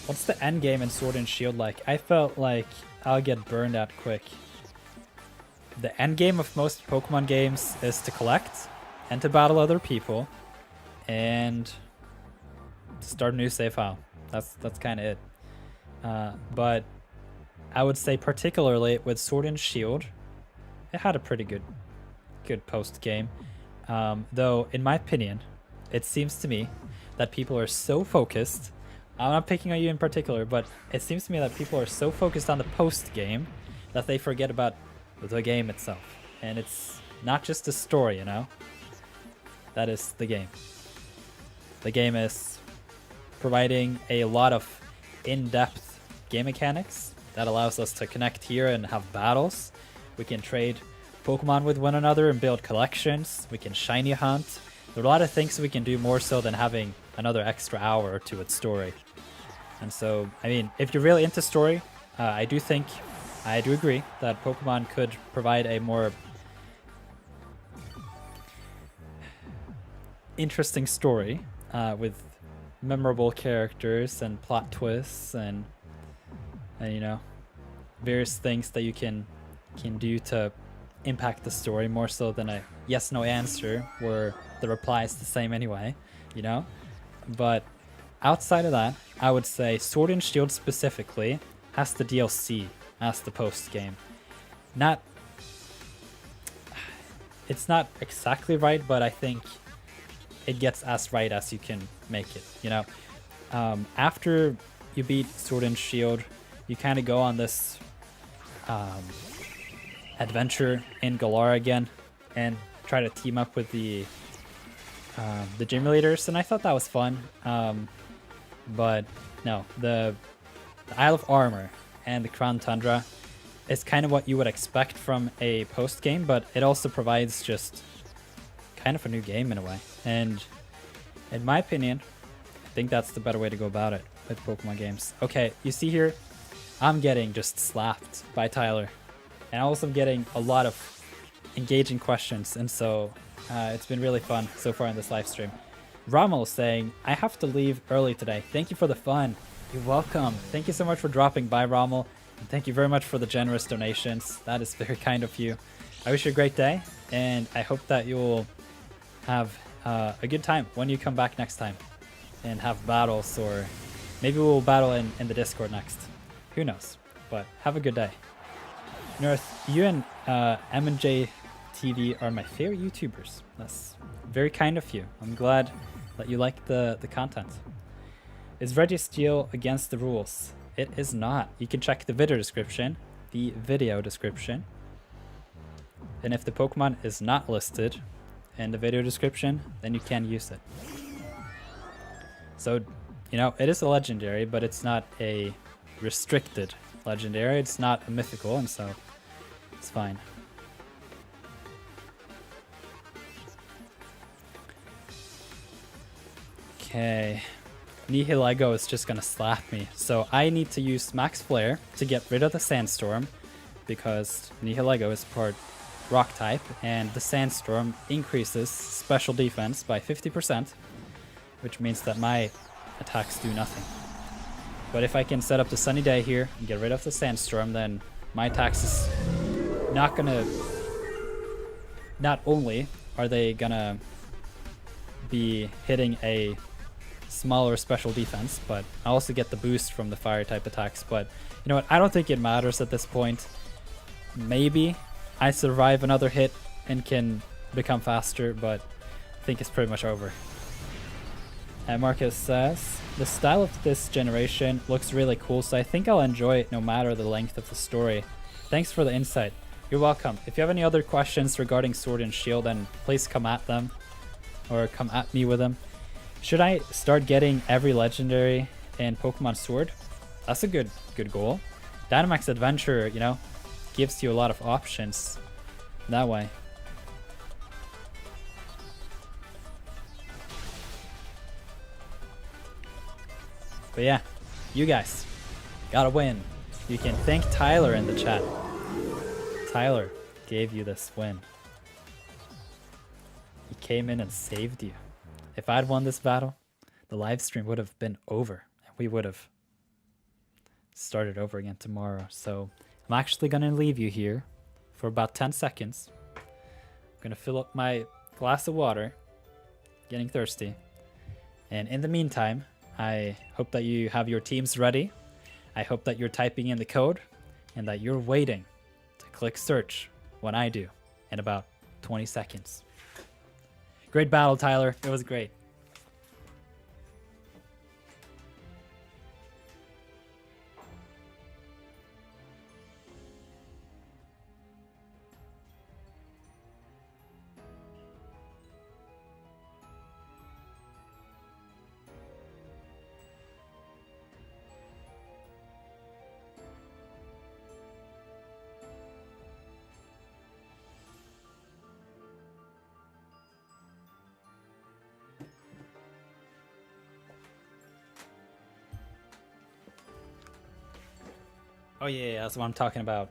What's the end game in Sword and Shield like? I felt like I'll get burned out quick. The end game of most Pokemon games is to collect and to battle other people and to start a new save file. That's kind of it. But I would say particularly with Sword and Shield, it had a pretty good post game. Though in my opinion, it seems to me that people are so focused. I'm not picking on you in particular, but it seems to me that people are so focused on the post game that they forget about the game itself. And it's not just a story, you know? That is the game. The game is providing a lot of in-depth game mechanics that allows us to connect here and have battles. We can trade Pokemon with one another and build collections. We can shiny hunt. There are a lot of things we can do more so than having another extra hour to its story. And so, I mean, if you're really into story, I do agree that Pokemon could provide a more interesting story with memorable characters and plot twists and you know, various things that you can do to impact the story more so than a yes/no answer where the reply is the same anyway, you know? But outside of that, I would say Sword and Shield specifically has the DLC as the post game. It's not exactly right, but I think it gets as right as you can make it, you know? After you beat Sword and Shield, you kind of go on this adventure in Galar again and try to team up with the gym leaders, and I thought that was fun. But no, the Isle of Armor and the Crown Tundra is kind of what you would expect from a post game, but it also provides just kind of a new game in a way. And in my opinion, I think that's the better way to go about it with Pokemon games. Okay, you see here, I'm getting just slapped by Tyler, and also getting a lot of engaging questions, and so it's been really fun so far in this live stream. Rommel saying, I have to leave early today. Thank you for the fun. You're welcome. Thank you so much for dropping by, Rommel. And thank you very much for the generous donations. That is very kind of you. I wish you a great day, and I hope that you'll have a good time when you come back next time and have battles, or maybe we'll battle in the Discord next. Who knows? But have a good day. Nirth, you and M&J TV are my favorite YouTubers. That's very kind of you. I'm glad that you like the content. Is Registeel against the rules? It is not. You can check the video description. And if the Pokemon is not listed in the video description, then you can use it. So You know, it is a legendary, but it's not a restricted legendary. It's not a mythical, and so it's fine. Okay. Nihilego is just gonna slap me. So I need to use Max Flare to get rid of the Sandstorm, because Nihilego is part Rock type, and the Sandstorm increases special defense by 50%, which means that my attacks do nothing. But if I can set up the Sunny Day here and get rid of the Sandstorm, then my attacks is not gonna... Not only are they gonna be hitting a smaller special defense, but I also get the boost from the fire type attacks. But you know what, I don't think it matters at this point. Maybe I survive another hit and can become faster, but I think it's pretty much over. And Marcus says, the style of this generation looks really cool, so I think I'll enjoy it no matter the length of the story. Thanks for the insight. You're welcome. If you have any other questions regarding Sword and Shield, then please come at them, or come at me with them. Should I start getting every legendary in Pokemon Sword? That's a good goal. Dynamax Adventure, you know, gives you a lot of options that way. But yeah, you guys gotta win. You can thank Tyler in the chat. Tyler gave you this win. He came in and saved you. If I'd won this battle, the live stream would have been over, and we would have started over again tomorrow. So I'm actually gonna leave you here for about 10 seconds. I'm gonna fill up my glass of water, getting thirsty. And in the meantime, I hope that you have your teams ready. I hope that you're typing in the code and that you're waiting to click search when I do in about 20 seconds. Great battle, Tyler. It was great. Oh yeah, that's what I'm talking about.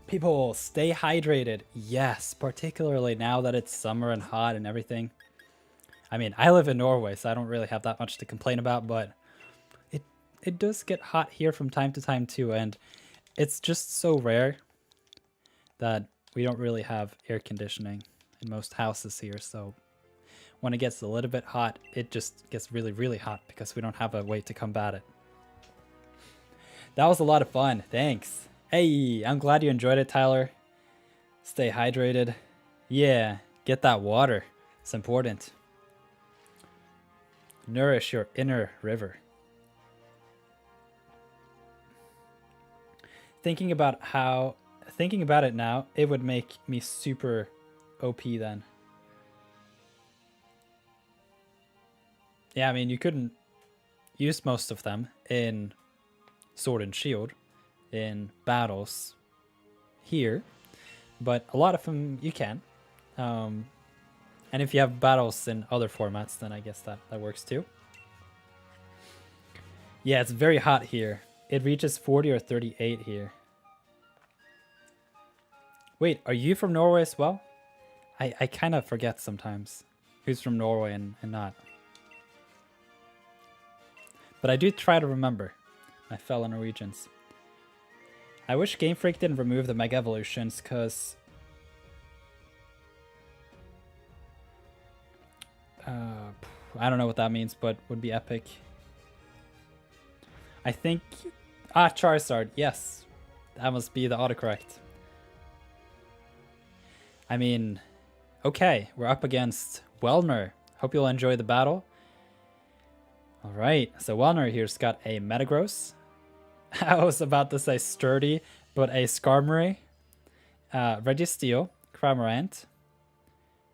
People, stay hydrated. Yes, particularly now that it's summer and hot and everything. I mean, I live in Norway, so I don't really have that much to complain about, but it does get hot here from time to time too, and it's just so rare that we don't really have air conditioning in most houses here, so when it gets a little bit hot, it just gets really, really hot because we don't have a way to combat it. That was a lot of fun. Thanks. Hey, I'm glad you enjoyed it, Tyler. Stay hydrated. Yeah, get that water. It's important. Nourish your inner river. Thinking about it now, it would make me super OP then. Yeah, I mean, you couldn't use most of them in Sword and Shield, in battles here, but a lot of them you can. And if you have battles in other formats, then I guess that works too. Yeah, it's very hot here. It reaches 40 or 38 here. Wait, are you from Norway as well? I kind of forget sometimes who's from Norway and not. But I do try to remember my fellow Norwegians. I wish Game Freak didn't remove the Mega Evolutions, because I don't know what that means, but would be epic. I think... Charizard, yes. That must be the autocorrect. I mean, okay, we're up against Welner. Hope you'll enjoy the battle. Alright, so Welner here's got a Metagross. I was about to say Sturdy, but a Skarmory. Registeel, Cramorant.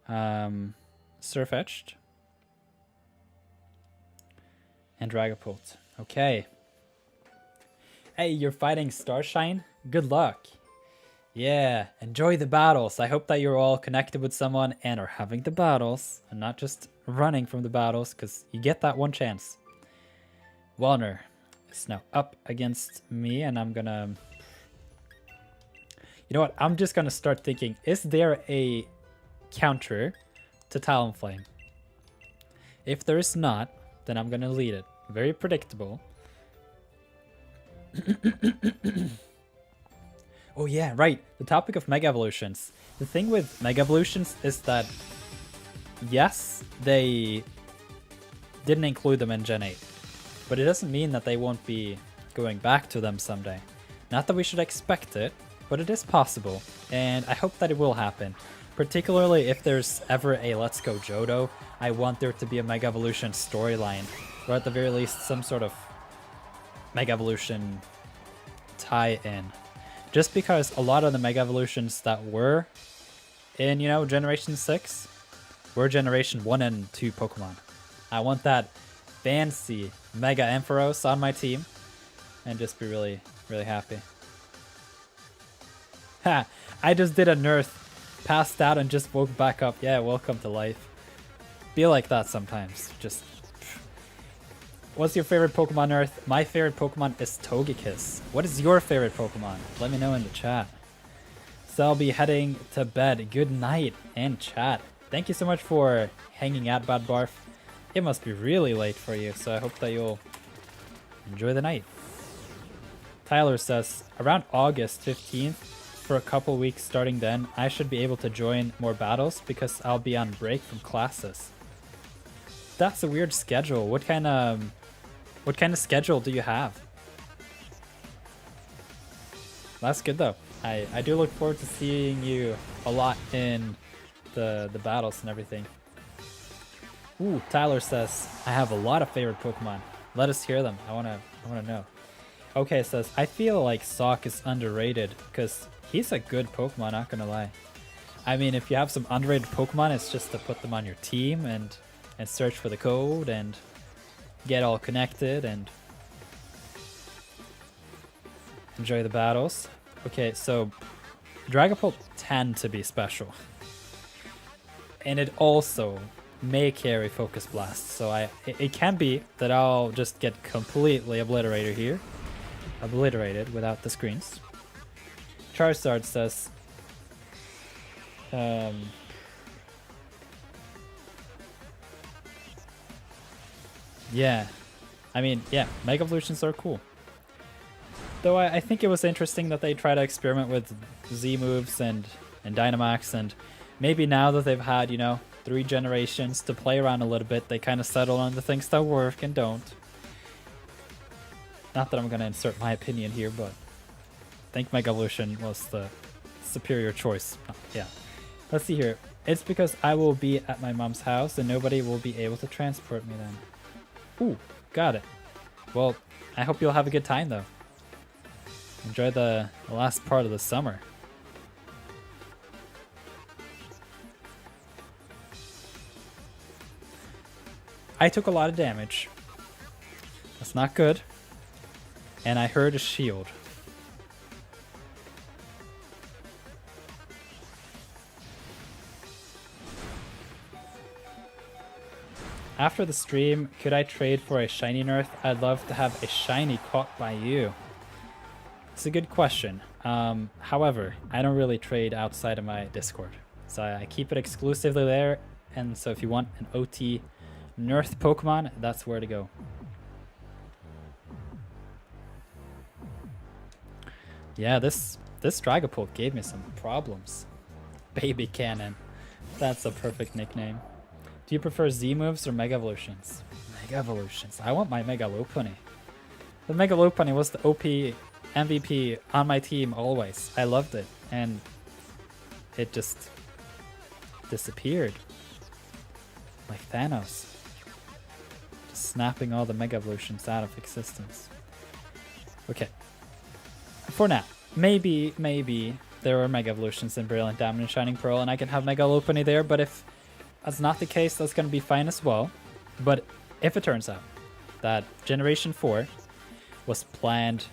Surfetched. And Dragapult. Okay. Hey, you're fighting Starshine? Good luck. Yeah, enjoy the battles. I hope that you're all connected with someone and are having the battles and not just running from the battles, because you get that one chance. Warner is now up against me, and I'm gonna... You know what? I'm just gonna start thinking, is there a counter to Talonflame? If there is not, then I'm gonna lead it. Very predictable. Oh yeah, right. The topic of Mega Evolutions. The thing with Mega Evolutions is that, yes, they didn't include them in Gen 8. But it doesn't mean that they won't be going back to them someday. Not that we should expect it, but it is possible. And I hope that it will happen. Particularly if there's ever a Let's Go Johto, I want there to be a Mega Evolution storyline. Or at the very least, some sort of Mega Evolution tie-in. Just because a lot of the Mega Evolutions that were in, you know, Generation 6 were Generation 1 and 2 Pokemon. I want that fancy Mega Ampharos on my team and just be really, really happy. Ha! I just did a Nirth, passed out and just woke back up. Yeah, welcome to life. Be like that sometimes. Just... What's your favorite Pokemon, Nirth? My favorite Pokemon is Togekiss. What is your favorite Pokemon? Let me know in the chat. So I'll be heading to bed. Good night and chat. Thank you so much for hanging out, Bad Barf. It must be really late for you, so I hope that you'll enjoy the night. Tyler says, around August 15th, for a couple weeks starting then, I should be able to join more battles because I'll be on break from classes. That's a weird schedule. What kind of schedule do you have? That's good though. I do look forward to seeing you a lot in the battles and everything. Ooh, Tyler says, I have a lot of favorite Pokemon. Let us hear them. I wanna know. Okay, says, I feel like Sock is underrated because he's a good Pokemon, not gonna lie. I mean, if you have some underrated Pokemon, it's just to put them on your team and search for the code and get all connected and enjoy the battles. Okay, so Dragapult tend to be special. And it also may carry Focus Blast, so it can be that I'll just get completely obliterated here. Obliterated without the screens. Charizard says... yeah, I mean, yeah, Mega Evolutions are cool. Though I think it was interesting that they try to experiment with Z moves and Dynamax, and maybe now that they've had, you know, 3 generations to play around a little bit, they kind of settle on the things that work and don't. Not that I'm going to insert my opinion here, but I think Mega Evolution was the superior choice. Oh, yeah. Let's see here. It's because I will be at my mom's house and nobody will be able to transport me then. Ooh, got it. Well, I hope you'll have a good time though. Enjoy the last part of the summer. I took a lot of damage. That's not good. And I heard a shield. After the stream, could I trade for a shiny Nirth? I'd love to have a shiny caught by you. It's a good question. However, I don't really trade outside of my Discord. So I keep it exclusively there. And so if you want an OT Nirth Pokemon, that's where to go. Yeah, this Dragapult gave me some problems. Baby Cannon. That's a perfect nickname. Do you prefer Z moves or Mega Evolutions? Mega Evolutions. I want my Mega Lopunny. The Mega Lopunny was the OP MVP on my team always. I loved it. And it just disappeared. Like Thanos. Just snapping all the Mega Evolutions out of existence. Okay. For now. Maybe there are Mega Evolutions in Brilliant Diamond and Shining Pearl and I can have Mega Lopunny there, but if that's not the case, that's going to be fine as well. But if it turns out that Generation 4 was planned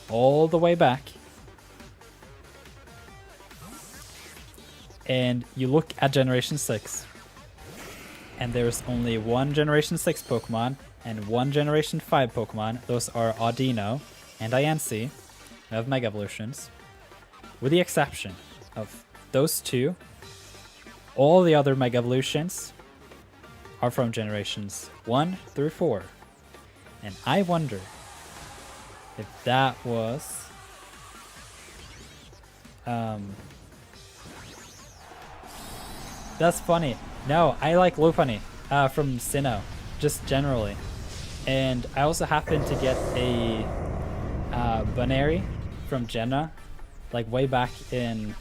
all the way back. And you look at Generation 6, and there's only one Generation 6 Pokemon and one Generation 5 Pokemon. Those are Audino and Diancie, who have Mega Evolutions. With the exception of those two, all the other Mega Evolutions are from Generations 1 through 4. And I wonder if that was... That's funny. No, I like Lopunny from Sinnoh, just generally. And I also happened to get a Baneri from Jenna, like way back in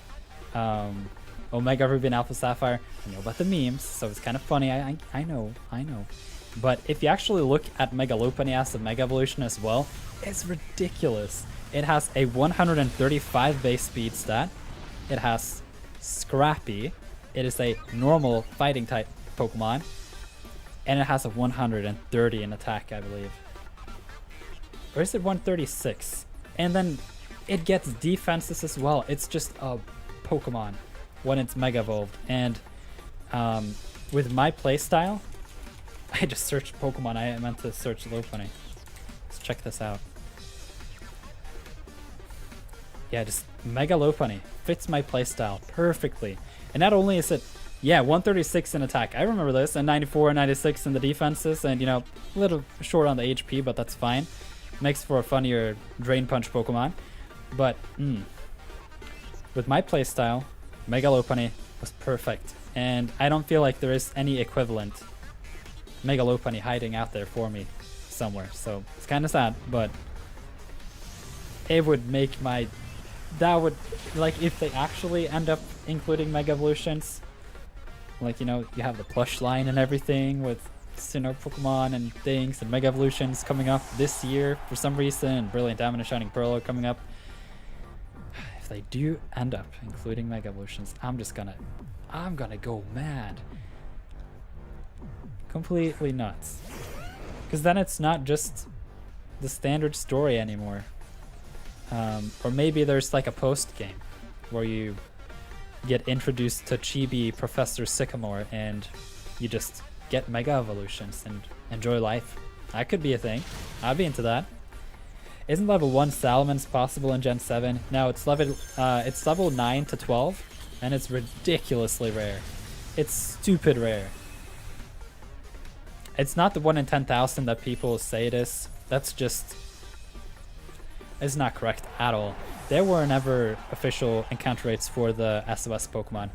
Omega Ruby and Alpha Sapphire. I know about the memes, so it's kind of funny. I know. But if you actually look at Mega Lopunny as a Mega Evolution as well, it's ridiculous. It has a 135 base speed stat. It has Scrappy. It is a normal fighting type Pokemon. And it has a 130 in attack, I believe. Or is it 136? And then it gets defenses as well. It's just a Pokemon when it's Mega Evolved. And with my playstyle, I just searched Pokemon. I meant to search Lopunny. Let's check this out. Yeah, just Mega Lopunny fits my playstyle perfectly. And not only is it, 136 in attack. I remember this, and 94 and 96 in the defenses, and a little short on the HP, but that's fine. Makes for a funnier Drain Punch Pokemon. But with my playstyle, Mega Lopunny was perfect, and I don't feel like there is any equivalent Mega Lopunny hiding out there for me somewhere. So it's kind of sad, but it would make my... That would, like, if they actually end up including Mega Evolutions, like, you have the plush line and everything with Sinnoh Pokemon and things, and Mega Evolutions coming up this year for some reason, and Brilliant Diamond and Shining Pearl are coming up. If they do end up including Mega Evolutions, I'm gonna go mad. Completely nuts. Because then it's not just the standard story anymore. Or maybe there's like a post game where you get introduced to Chibi Professor Sycamore and you just get Mega Evolutions and enjoy life. That could be a thing. I'd be into that. Isn't level 1 Salamence possible in Gen 7? No, it's level 9 to 12, and it's ridiculously rare. It's stupid rare. It's not the 1 in 10,000 that people say it is. That's just... It's not correct at all. There were never official encounter rates for the SOS Pokemon.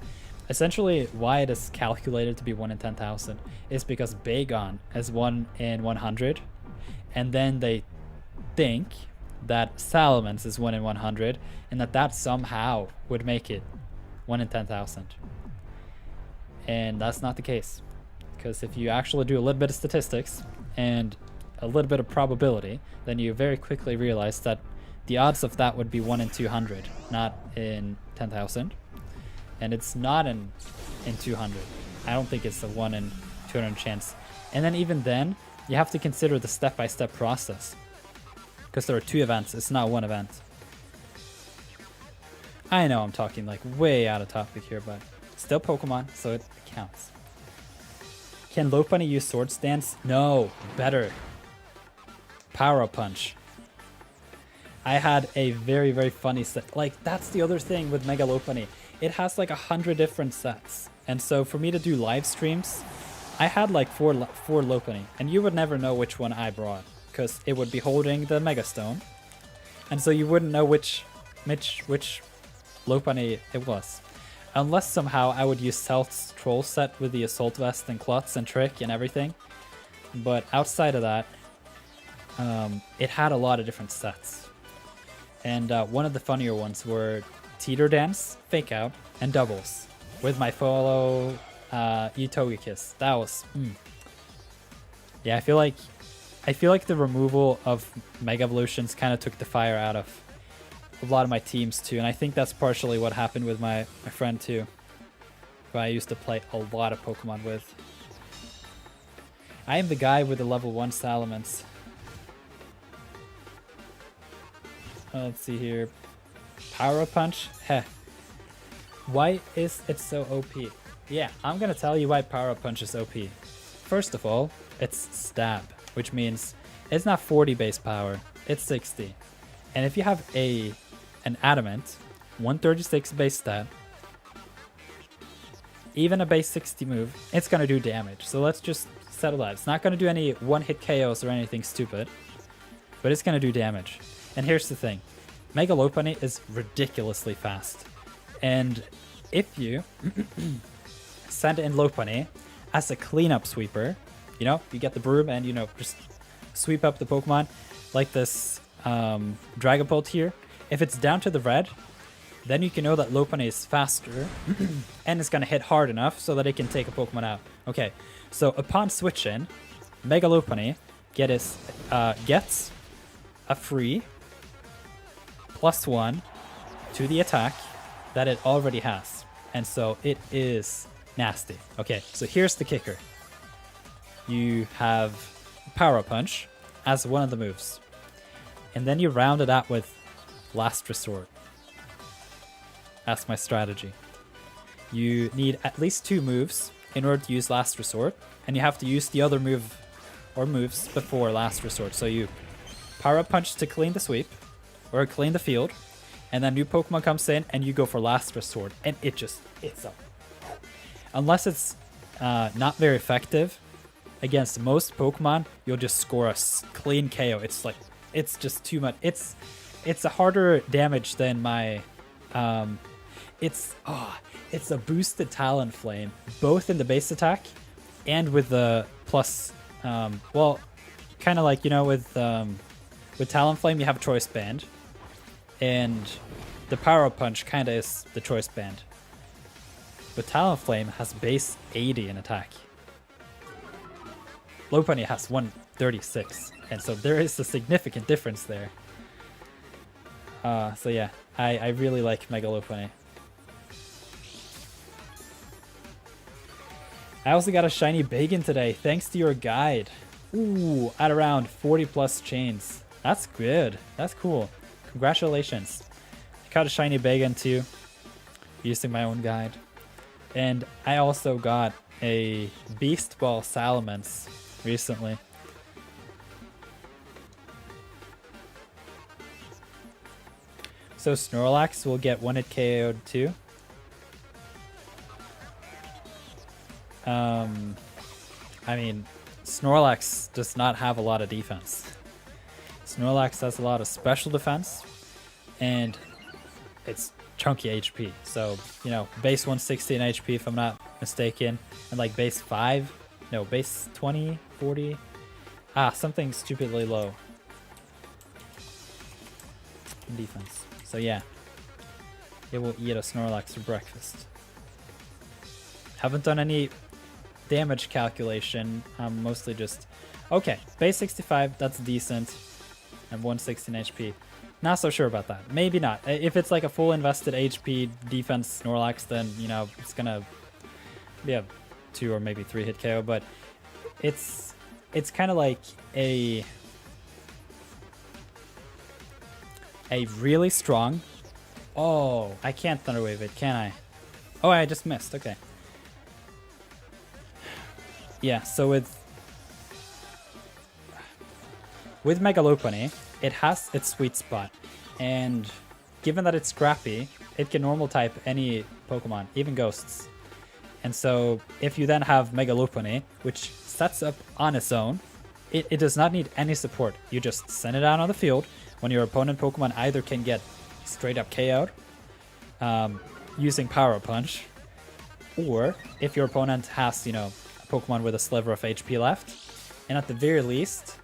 Essentially, why it is calculated to be 1 in 10,000 is because Bagon is 1 in 100, and then they think that Salamence is 1 in 100, and that somehow would make it 1 in 10,000. And that's not the case. Because if you actually do a little bit of statistics and a little bit of probability, then you very quickly realize that the odds of that would be 1 in 200, not in 10,000. And it's not in 200. I don't think it's a 1 in 200 chance. And then even then, you have to consider the step-by-step process. Because there are 2 events, it's not 1 event. I know I'm talking like way out of topic here, but still Pokemon, so it counts. Can Lopunny use Sword Stance? No, better. Power Punch. I had a very, very funny set. Like, that's the other thing with Mega Lopunny. It has like 100 different sets. And so for me to do live streams, I had like four Lopunny. And you would never know which one I brought, because it would be holding the Mega Stone. And so you wouldn't know which Lopunny it was. Unless somehow I would use Stealth's Troll set with the Assault Vest and Klutz and Trick and everything. But outside of that, it had a lot of different sets. And one of the funnier ones were Teeter Dance, Fake Out, and Doubles. With my follow Utogekiss. That was... Yeah, I feel like the removal of Mega Evolutions kind of took the fire out of a lot of my teams too, and I think that's partially what happened with my friend too, who I used to play a lot of Pokemon with. I am the guy with the level 1 Salamence. Let's see here. Power Punch? Heh. Why is it so OP? Yeah, I'm gonna tell you why Power Punch is OP. First of all, it's stab, which means it's not 40 base power, it's 60. And if you have an adamant, 136 base stab, even a base 60 move, it's gonna do damage. So let's just settle that. It's not gonna do any one-hit KOs or anything stupid, but it's gonna do damage. And here's the thing. Mega Lopunny is ridiculously fast. And if you send in Lopunny as a cleanup sweeper, you know, you get the broom and, you know, just sweep up the Pokemon like this Dragapult here. If it's down to the red, then you can know that Lopunny is faster and it's going to hit hard enough so that it can take a Pokemon out. Okay, so upon switch in, Mega Lopunny gets a free +1 to the attack that it already has. And so it is nasty. Okay, so here's the kicker. You have Power Punch as one of the moves. And then you round it out with Last Resort. That's my strategy. You need at least 2 moves in order to use Last Resort, and you have to use the other move or moves before Last Resort. So you Power Up Punch to clean the sweep or clean the field, and then new Pokemon comes in and you go for Last Resort, and it's up. Unless it's not very effective against most Pokemon, you'll just score a clean KO. It's just too much. It's a harder damage than my it's a boosted Talonflame, both in the base attack and with the plus well, kind of like, you know, with Talonflame you have Choice Band, and the Power Up Punch kind of is the Choice Band. But Talonflame has base 80 in attack. Lopunny has 136, and so there is a significant difference there. So yeah, I really like Mega Lopunny. I also got a shiny Bacon today, thanks to your guide. Ooh, at around 40 plus chains. That's good. That's cool. Congratulations. I got a shiny Bacon too, using my own guide. And I also got a Beast Ball Salamence recently. So Snorlax will get 1-hit KO'd too. I mean, Snorlax does not have a lot of defense. Snorlax has a lot of special defense, and it's chunky HP. So, you know, base 160 in HP if I'm not mistaken, and like base 5, no, base 20, 40, something stupidly low in defense. So yeah, it will eat a Snorlax for breakfast. Haven't done any damage calculation. I'm mostly just... Okay, base 65, that's decent. And 116 HP. Not so sure about that. Maybe not. If it's like a full invested HP defense Snorlax, then, you know, it's gonna be a 2 or maybe 3 hit KO. But it's kind of like a really strong... Oh, I can't Thunder Wave it, can I? Oh, I just missed. Okay. Yeah, so with Mega Lopunny, it has its sweet spot, and given that it's scrappy, it can normal type any Pokemon, even ghosts. And so if you then have Mega Lopunny, which sets up on its own, it does not need any support. You just send it out on the field when your opponent Pokemon either can get straight up KO'd using Power Punch, or if your opponent has, you know, Pokemon with a sliver of HP left, and at the very least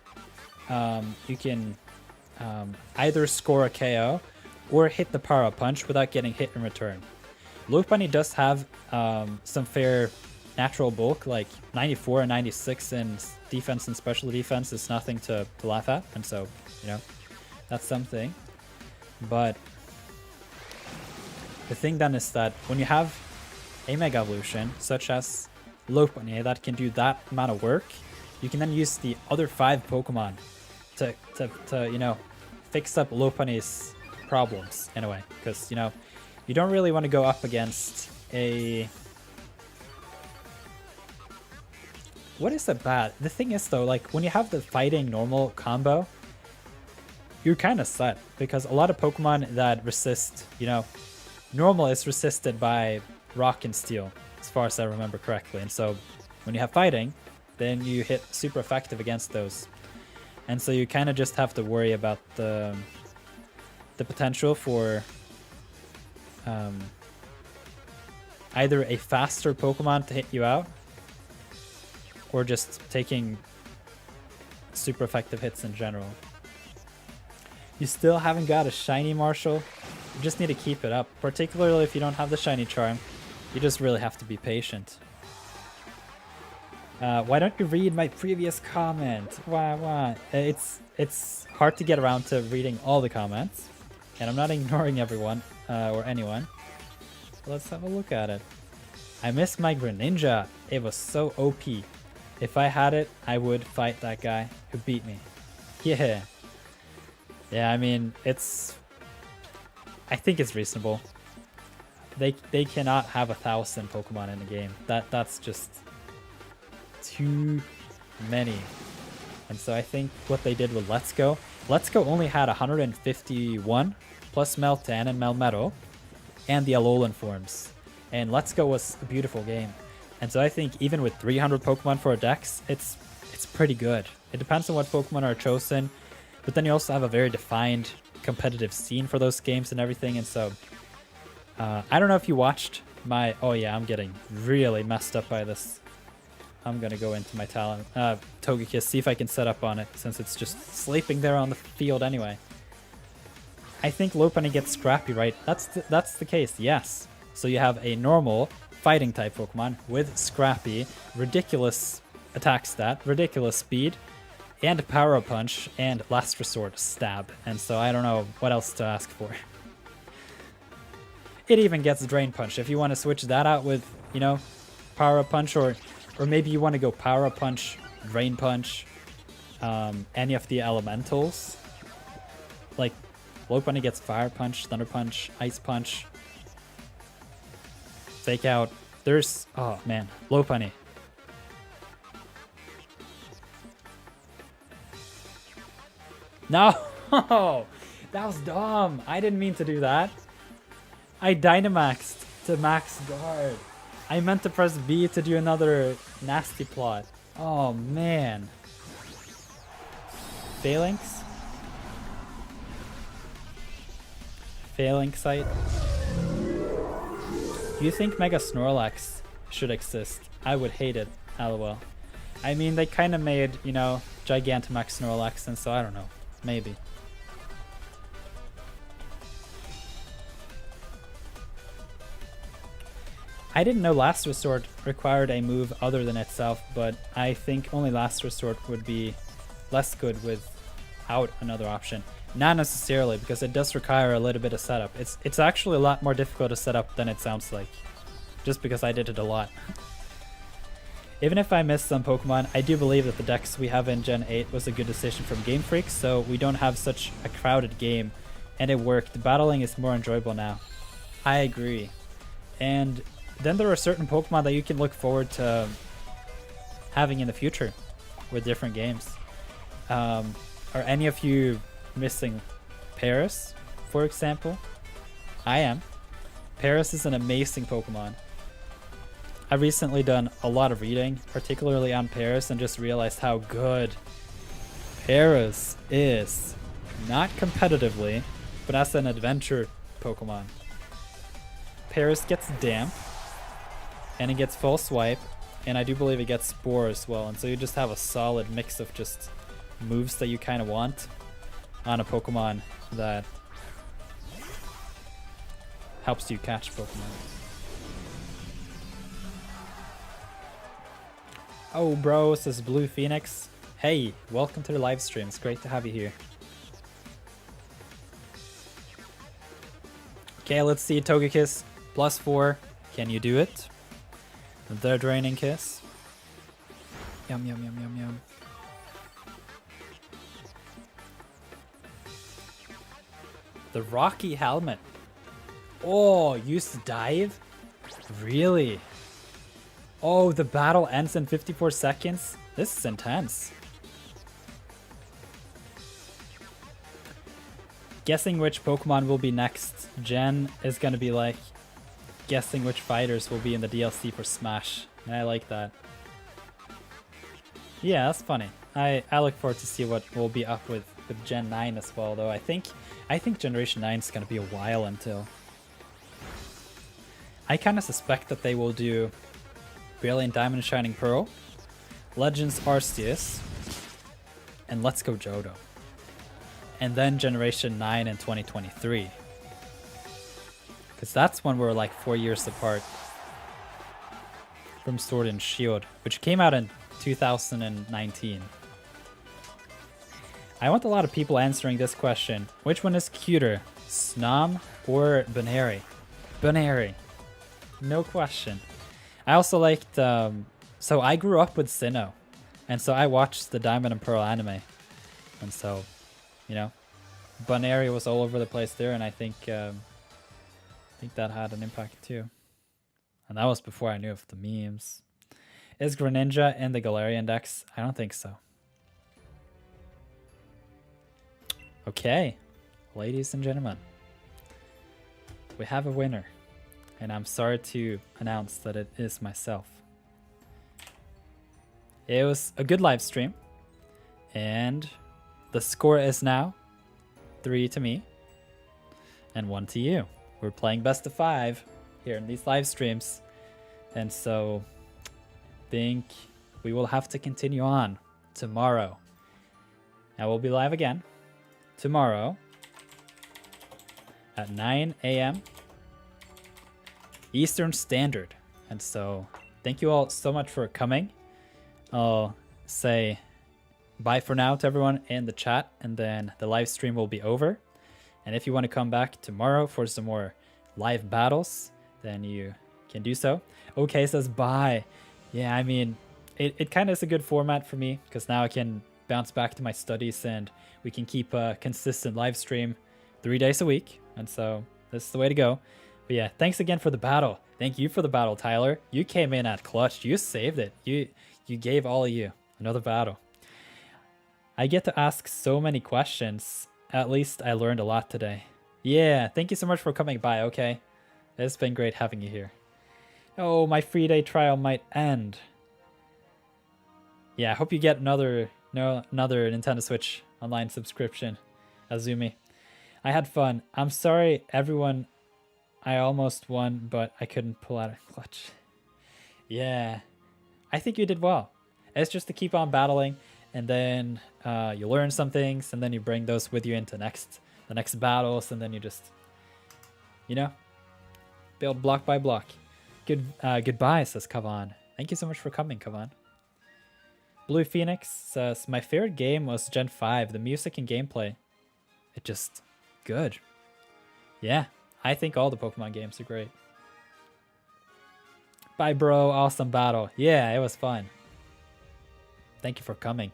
you can either score a KO or hit the Power Punch without getting hit in return. Lopunny does have some fair natural bulk, like 94 and 96 in defense and special defense is nothing to laugh at, and so, you know, that's something. But the thing then is that when you have a Mega Evolution such as Lopunny that can do that amount of work, you can then use the other 5 Pokemon to you know, fix up Lopunny's problems in a way, because, you know, you don't really want to go up against a... What is that bad? The thing is though, like when you have the fighting normal combo, you're kind of set, because a lot of Pokemon that resist, you know, normal is resisted by rock and steel, as far as I remember correctly. And so when you have fighting, then you hit super effective against those. And so you kind of just have to worry about the potential for either a faster Pokemon to hit you out, or just taking super effective hits in general. You still haven't got a shiny Marshall? You just need to keep it up, particularly if you don't have the shiny charm. You just really have to be patient. Why don't you read my previous comment? Why? It's hard to get around to reading all the comments, and I'm not ignoring everyone or anyone. Let's have a look at it. I miss my Greninja. It was so OP. If I had it, I would fight that guy who beat me. Yeah. Yeah, I mean, I think it's reasonable. They cannot have 1,000 Pokemon in the game. That's just too many. And so I think what they did with Let's Go only had 151 plus Meltan and Melmetal and the Alolan forms. And Let's Go was a beautiful game. And so I think even with 300 Pokemon for a dex, it's pretty good. It depends on what Pokemon are chosen, but then you also have a very defined competitive scene for those games and everything. And so I don't know if you watched my... Oh yeah, I'm getting really messed up by this. I'm gonna go into my talent Togekiss, see if I can set up on it, since it's just sleeping there on the field anyway. I think Lopunny gets Scrappy, right? That's the case, yes. So you have a normal fighting type Pokemon with Scrappy, ridiculous attack stat, ridiculous speed, and Power Punch, and Last Resort Stab. And so I don't know what else to ask for. It even gets Drain Punch. If you want to switch that out with, you know, Power Punch, or maybe you want to go Power Punch, Drain Punch, any of the elementals. Like, Lopunny gets Fire Punch, Thunder Punch, Ice Punch, Fake Out. There's... Oh, man. Lopunny. No! That was dumb. I didn't mean to do that. I Dynamaxed to max guard. I meant to press B to do another nasty plot. Oh, man. Phalanx? Phalanx site? Do you think Mega Snorlax should exist? I would hate it, lol. I mean, they kind of made, you know, Gigantamax Snorlax, and so I don't know. Maybe. I didn't know Last Resort required a move other than itself, but I think only Last Resort would be less good without another option. Not necessarily, because it does require a little bit of setup. It's actually a lot more difficult to set up than it sounds like, just because I did it a lot. Even if I missed some Pokemon, I do believe that the decks we have in Gen 8 was a good decision from Game Freak, so we don't have such a crowded game, and it worked. Battling is more enjoyable now. I agree. And then there are certain Pokemon that you can look forward to having in the future with different games. Are any of you missing Paris, for example? I am. Paris is an amazing Pokemon. I've recently done a lot of reading, particularly on Paris, and just realized how good Paris is. Not competitively, but as an adventure Pokemon. Paris gets Damp, and it gets Full Swipe, and I do believe it gets Spore as well, and so you just have a solid mix of just moves that you kind of want on a Pokemon that helps you catch Pokemon. Oh, bro, says Blue Phoenix. Hey, welcome to the live stream. It's great to have you here. Okay, let's see. Togekiss +4. Can you do it? The Draining Kiss. Yum, yum, yum, yum, yum. The Rocky helmet. Oh, use to dive? Really? Oh, the battle ends in 54 seconds? This is intense. Guessing which Pokemon will be next gen is gonna be like guessing which fighters will be in the DLC for Smash. And I like that. Yeah, that's funny. I look forward to see what will be up with Gen 9 as well, though I think Generation 9 is gonna be a while until. I kind of suspect that they will do Brilliant Diamond Shining Pearl, Legends Arceus, and Let's Go Johto. And then Generation 9 in 2023. Because that's when we're like 4 years apart from Sword and Shield, which came out in 2019. I want a lot of people answering this question. Which one is cuter, Snom or Baneri? Baneri. No question. I also liked, so I grew up with Sinnoh, and so I watched the Diamond and Pearl anime, and so, you know, Baneri was all over the place there, and I think that had an impact too. And that was before I knew of the memes. Is Greninja in the Galarian decks? I don't think so. Okay, ladies and gentlemen, we have a winner. And I'm sorry to announce that it is myself. It was a good live stream. And the score is now 3 to me and 1 to you. We're playing best of 5 here in these live streams. And so I think we will have to continue on tomorrow. Now we'll be live again tomorrow at 9 a.m. Eastern Standard. And so thank you all so much for coming. I'll say bye for now to everyone in the chat, and then the live stream will be over. And if you want to come back tomorrow for some more live battles, then you can do so. Okay says bye. Yeah, I mean, it kind of is a good format for me, because now I can bounce back to my studies and we can keep a consistent live stream 3 days a week. And so this is the way to go. But yeah, thanks again for the battle. Thank you for the battle, Tyler. You came in at clutch. You saved it. You gave all of you another battle. I get to ask so many questions. At least I learned a lot today. Yeah, thank you so much for coming by, okay? It's been great having you here. Oh, my free day trial might end. Yeah, I hope you get another Nintendo Switch online subscription, Azumi. I had fun. I'm sorry, everyone. I almost won, but I couldn't pull out a clutch. Yeah, I think you did well. It's just to keep on battling, and then you learn some things, and then you bring those with you into the next battles, and then you just, you know, build block by block. Goodbye, says Kavan. Thank you so much for coming, Kavan. Blue Phoenix says, my favorite game was Gen 5. The music and gameplay, it just good. Yeah. I think all the Pokemon games are great. Bye, bro. Awesome battle. Yeah, it was fun. Thank you for coming.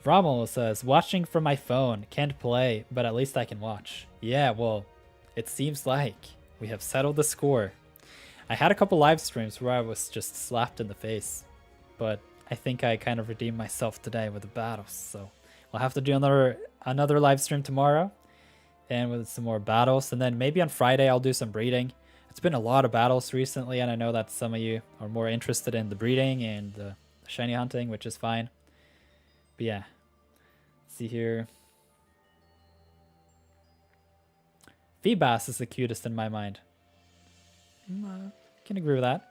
Rommel says, watching from my phone. Can't play, but at least I can watch. Yeah, well, it seems like we have settled the score. I had a couple live streams where I was just slapped in the face, but I think I kind of redeemed myself today with the battles. So we'll have to do another live stream tomorrow, and with some more battles, and then maybe on Friday I'll do some breeding. It's been a lot of battles recently, and I know that some of you are more interested in the breeding and the shiny hunting, which is fine. But yeah, let's see here. Feebas is the cutest in my mind. Can agree with that.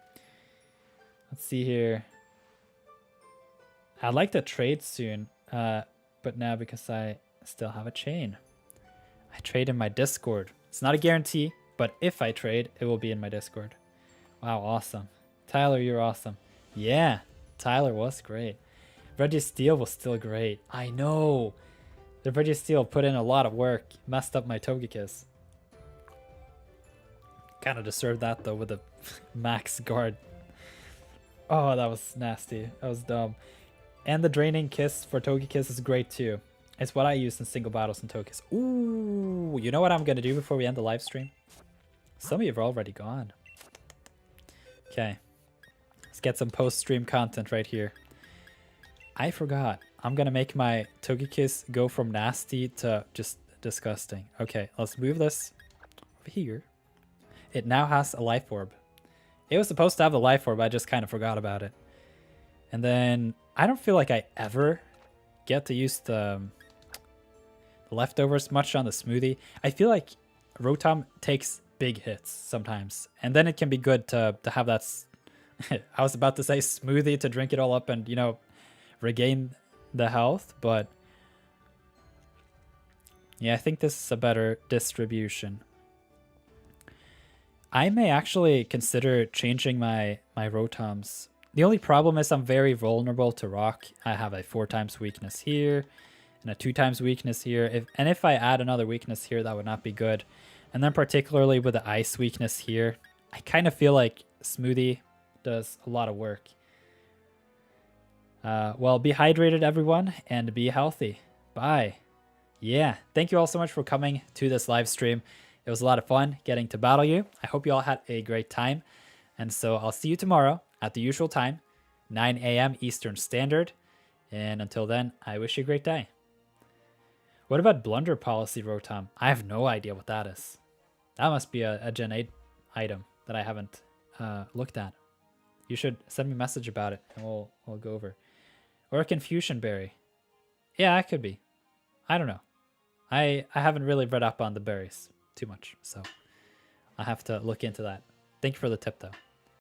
Let's see here. I'd like to trade soon, but now because I still have a chain. I trade in my Discord. It's not a guarantee, but if I trade, it will be in my Discord. Wow, awesome. Tyler, you're awesome. Yeah, Tyler was great. Registeel was still great. I know. The Registeel put in a lot of work. Messed up my Togekiss. Kind of deserved that though with a max guard. Oh, that was nasty. That was dumb. And the Draining Kiss for Togekiss is great too. It's what I use in single battles and tokens. Ooh, you know what I'm going to do before we end the live stream? Some of you have already gone. Okay. Let's get some post-stream content right here. I forgot. I'm going to make my Togekiss go from nasty to just disgusting. Okay, let's move this over here. It now has a life orb. It was supposed to have the life orb, I just kind of forgot about it. And then I don't feel like I ever get to use the leftovers much on the smoothie. I feel like Rotom takes big hits sometimes, and then it can be good to have that I was about to say smoothie to drink it all up and, you know, regain the health, but yeah, I think this is a better distribution. I may actually consider changing my Rotoms. The only problem is I'm very vulnerable to rock. I have a 4x weakness here and a 2x weakness here. If I add another weakness here, that would not be good. And then particularly with the ice weakness here, I kind of feel like Smoothie does a lot of work. Well, be hydrated, everyone, and be healthy. Bye. Yeah, thank you all so much for coming to this live stream. It was a lot of fun getting to battle you. I hope you all had a great time. And so I'll see you tomorrow at the usual time, 9 a.m. Eastern Standard. And until then, I wish you a great day. What about Blunder Policy, Rotom? I have no idea what that is. That must be a Gen 8 item that I haven't looked at. You should send me a message about it, and we'll go over. Or a Confusion Berry. Yeah, that could be. I don't know. I haven't really read up on the berries too much, so I have to look into that. Thank you for the tip, though.